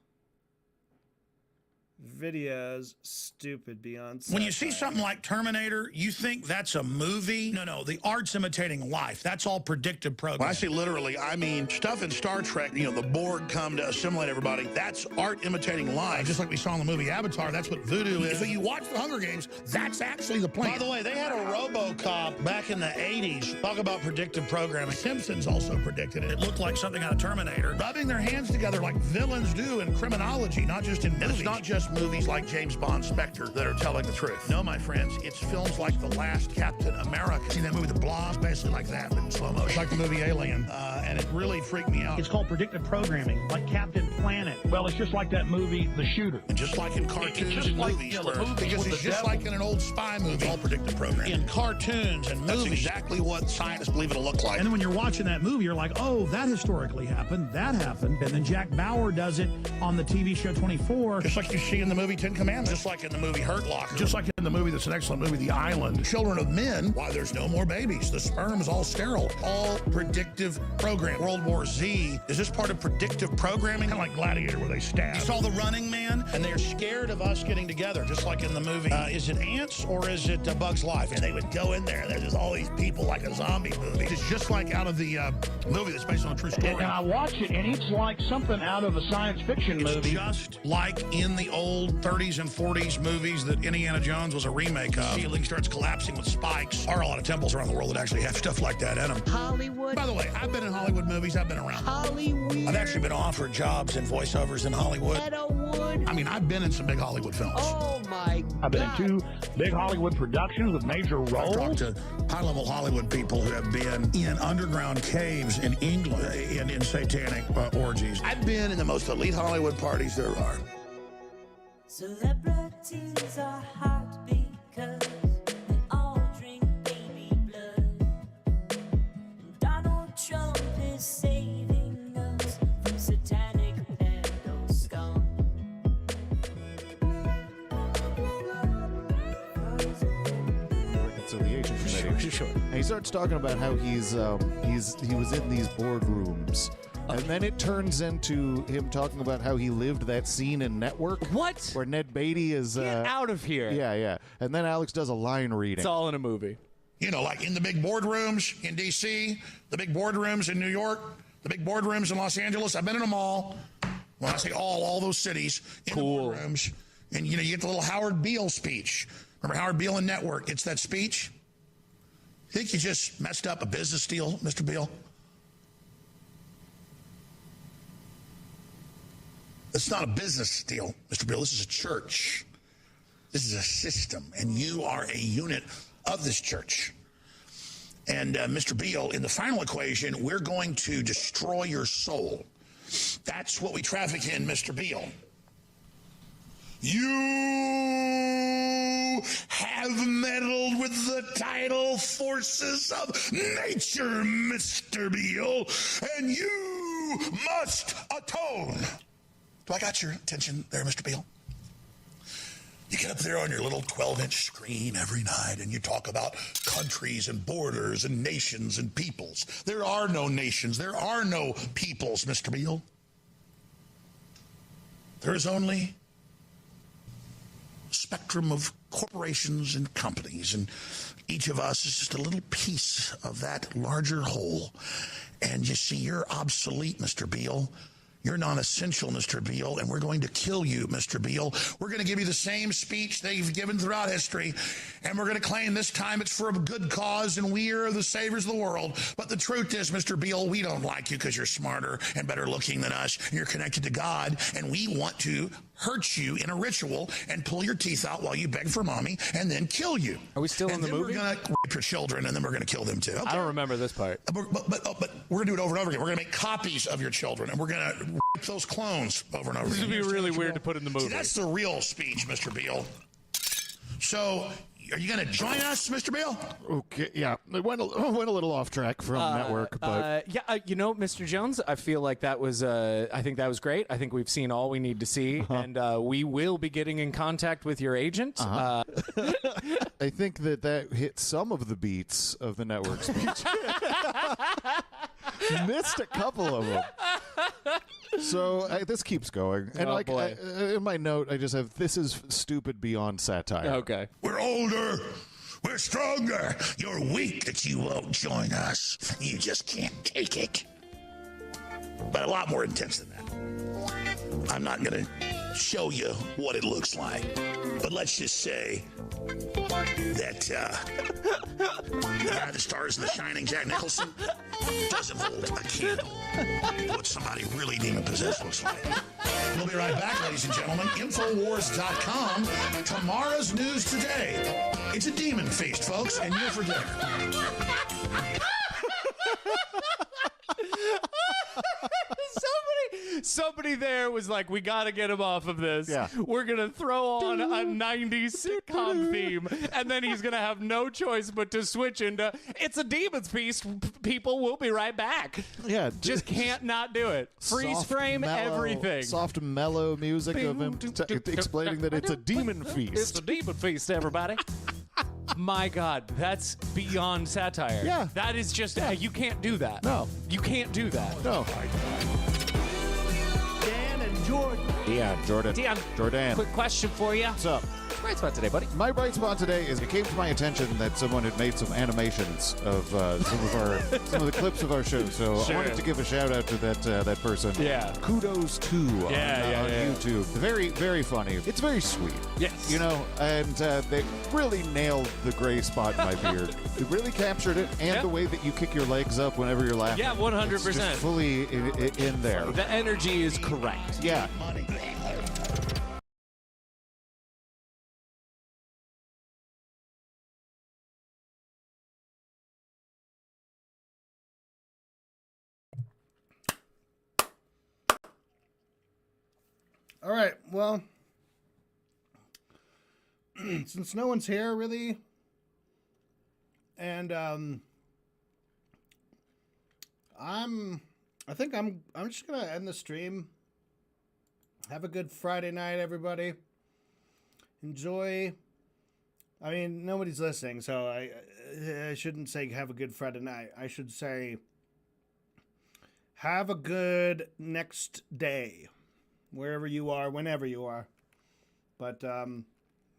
A: Videos, stupid beyond.
D: When you see something like Terminator, you think that's a movie? No, the art's imitating life. That's all predictive programming. When I say literally, I mean stuff in Star Trek, the Borg come to assimilate everybody. That's art imitating life. Just like we saw in the movie Avatar, that's what voodoo is. If you watch the Hunger Games, that's actually the plan. By the way, they had a RoboCop back in the 80s. Talk about predictive programming. Simpsons also predicted it. It looked like something out of Terminator. Rubbing their hands together like villains do in criminology, not just in movies. And it's not just movies like James Bond Spectre that are telling the truth. No, my friends, it's films like The Last Captain America. See that movie, The Blob? Basically like that, but in slow motion. It's like the movie Alien, and it really freaked me out.
H: It's called predictive programming, like Captain Planet. Well, it's just like that movie, The Shooter.
D: And just like in cartoons and movies, because it's just like in an old spy movie. It's all predictive programming. In cartoons and movies, that's exactly what scientists believe it'll look like.
H: And then when you're watching that movie, you're like, oh, that historically happened, that happened. And then Jack Bauer does it on the TV show 24.
D: Just like you see in the movie Ten Commandments. Just like in the movie Hurt Locker. Just like in the movie that's an excellent movie, The Island. Children of men, why there's no more babies. The sperm is all sterile. All predictive program. World War Z, is this part of predictive programming? Kind of like Gladiator where they stab. You saw The Running Man? And they're scared of us getting together, just like in the movie. Is it Ants or is it Bug's Life? And they would go in there and there's just all these people like a zombie movie. It's just like out of the movie that's based on a true story.
H: And I watch it and it's like something out of a science fiction movie.
D: It's just like in the old 30s and 40s movies that Indiana Jones was a remake of. Ceiling starts collapsing with spikes. There are a lot of temples around the world that actually have stuff like that in them.
I: Hollywood.
D: By the way, I've been in Hollywood movies. I've been around.
I: Hollywood.
D: I've actually been offered jobs in voiceovers in Hollywood.
I: Meadowwood.
D: I mean, I've been in some big Hollywood films.
I: Oh my God.
H: I've been in 2 big Hollywood productions with major roles.
D: I've talked to high-level Hollywood people who have been in underground caves in England and in satanic orgies. I've been in the most elite Hollywood parties there are.
J: Celebrities are hot because they all drink baby blood. Donald Trump is saving us from satanic pedo scum.
C: Reconciliation Committee.
A: Sure.
C: And he starts talking about how he was in these boardrooms. And then it turns into him talking about how he lived that scene in Network.
B: What?
C: Where Ned Beatty is...
B: Get out of here.
C: Yeah. And then Alex does a line reading.
B: It's all in a movie.
D: You know, like in the big boardrooms in D.C., the big boardrooms in New York, the big boardrooms in Los Angeles. I've been in them all. When I say all those cities. In
B: cool.
D: The boardrooms. And, you know, you get the little Howard Beale speech. Remember Howard Beale in Network? It's that speech. Think you just messed up a business deal, Mr. Beale? It's not a business deal, Mr. Beale. This is a church. This is a system, and you are a unit of this church. And Mr. Beale, in the final equation, we're going to destroy your soul. That's what we traffic in, Mr. Beale. You have meddled with the tidal forces of nature, Mr. Beale, and you must atone. Do I got your attention there, Mr. Beale? You get up there on your little 12-inch screen every night and you talk about countries and borders and nations and peoples. There are no nations. There are no peoples, Mr. Beale. There is only a spectrum of corporations and companies, and Each of us is just a little piece of that larger whole. And you see, you're obsolete, Mr. Beale. You're non-essential, Mr. Beale, and we're going to kill you, Mr. Beale. We're going to give you the same speech they've given throughout history, and we're going to claim this time it's for a good cause, and we are the saviors of the world. But the truth is, Mr. Beale, we don't like you because you're smarter and better looking than us, and you're connected to God, and we want to hurt you in a ritual and pull your teeth out while you beg for mommy and then kill you.
B: Are we still in the movie?
D: We're going to rape your children, and then we're going to kill them too. Okay?
B: I don't remember this part.
D: But we're going to do it over and over again. We're going to make copies of your children, and we're going to rape those clones over and over
B: This
D: again.
B: would be really weird to put in the movie.
D: See, that's the real speech, Mr. Beale. So, are you going to join us, Mr. Beale?
C: Okay, yeah. It went a little off track from network, but
B: you know, Mr. Jones, I feel like that was. I think that was great. I think we've seen all we need to see, and we will be getting in contact with your agent.
C: I think that hit some of the beats of the network speech. Missed a couple of them. So this keeps going, and in my note, I just have this is stupid beyond satire.
B: Okay,
D: we're older, we're stronger. You're weak that you won't join us. You just can't take it. But a lot more intense than that. I'm not going to show you what it looks like, but let's just say that the guy that stars in The Shining, Jack Nicholson, doesn't hold a candle to what somebody really demon-possessed looks like. We'll be right back, ladies and gentlemen. Infowars.com. Tomorrow's news today. It's a demon feast, folks, and you're for dinner.
B: Somebody there was like, we got to get him off of this. Yeah. We're going to throw on a 90s sitcom theme, and then he's going to have no choice but to switch into, it's a demon's feast. People will be right back.
C: Yeah.
B: Just can't not do it. Freeze frame everything.
C: Soft, mellow music of him explaining that it's a demon feast.
B: It's a demon feast, everybody. My God, that's beyond satire.
C: Yeah.
B: That is just, you can't do that.
C: No.
B: You can't do that.
C: No.
E: Dan and Jordan.
C: Jordan.
B: Quick question for you.
C: What's up?
B: Bright spot today, buddy.
C: My bright spot today is it came to my attention that someone had made some animations of some of the clips of our show. So I wanted to give a shout out to that person.
B: Yeah.
C: Kudos to on YouTube. Very, very funny. It's very sweet.
B: Yes.
C: You know, and they really nailed the gray spot in my beard. They really captured it, and the way that you kick your legs up whenever you're laughing.
B: Yeah, 100%.
C: It's just fully in there.
B: The energy is correct.
C: Yeah.
A: All right, well, since no one's here really, and I think I'm just gonna end the stream. Have a good Friday night, everybody. Enjoy. I mean, nobody's listening, so I shouldn't say have a good Friday night. I should say have a good next day. Wherever you are, whenever you are. But, all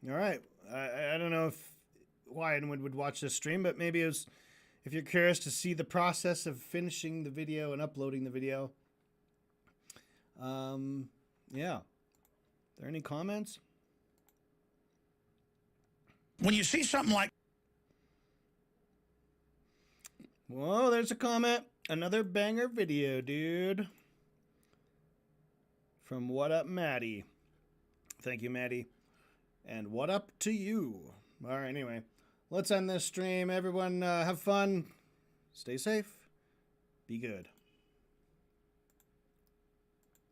A: right. I don't know why anyone would watch this stream, but maybe it was, if you're curious to see the process of finishing the video and uploading the video. Yeah. Are there any comments?
D: When you see something like...
A: Whoa, there's a comment. Another banger video, dude. From What Up, Maddie. Thank you, Maddie. And what up to you? All right, anyway. Let's end this stream. Everyone, have fun. Stay safe. Be good.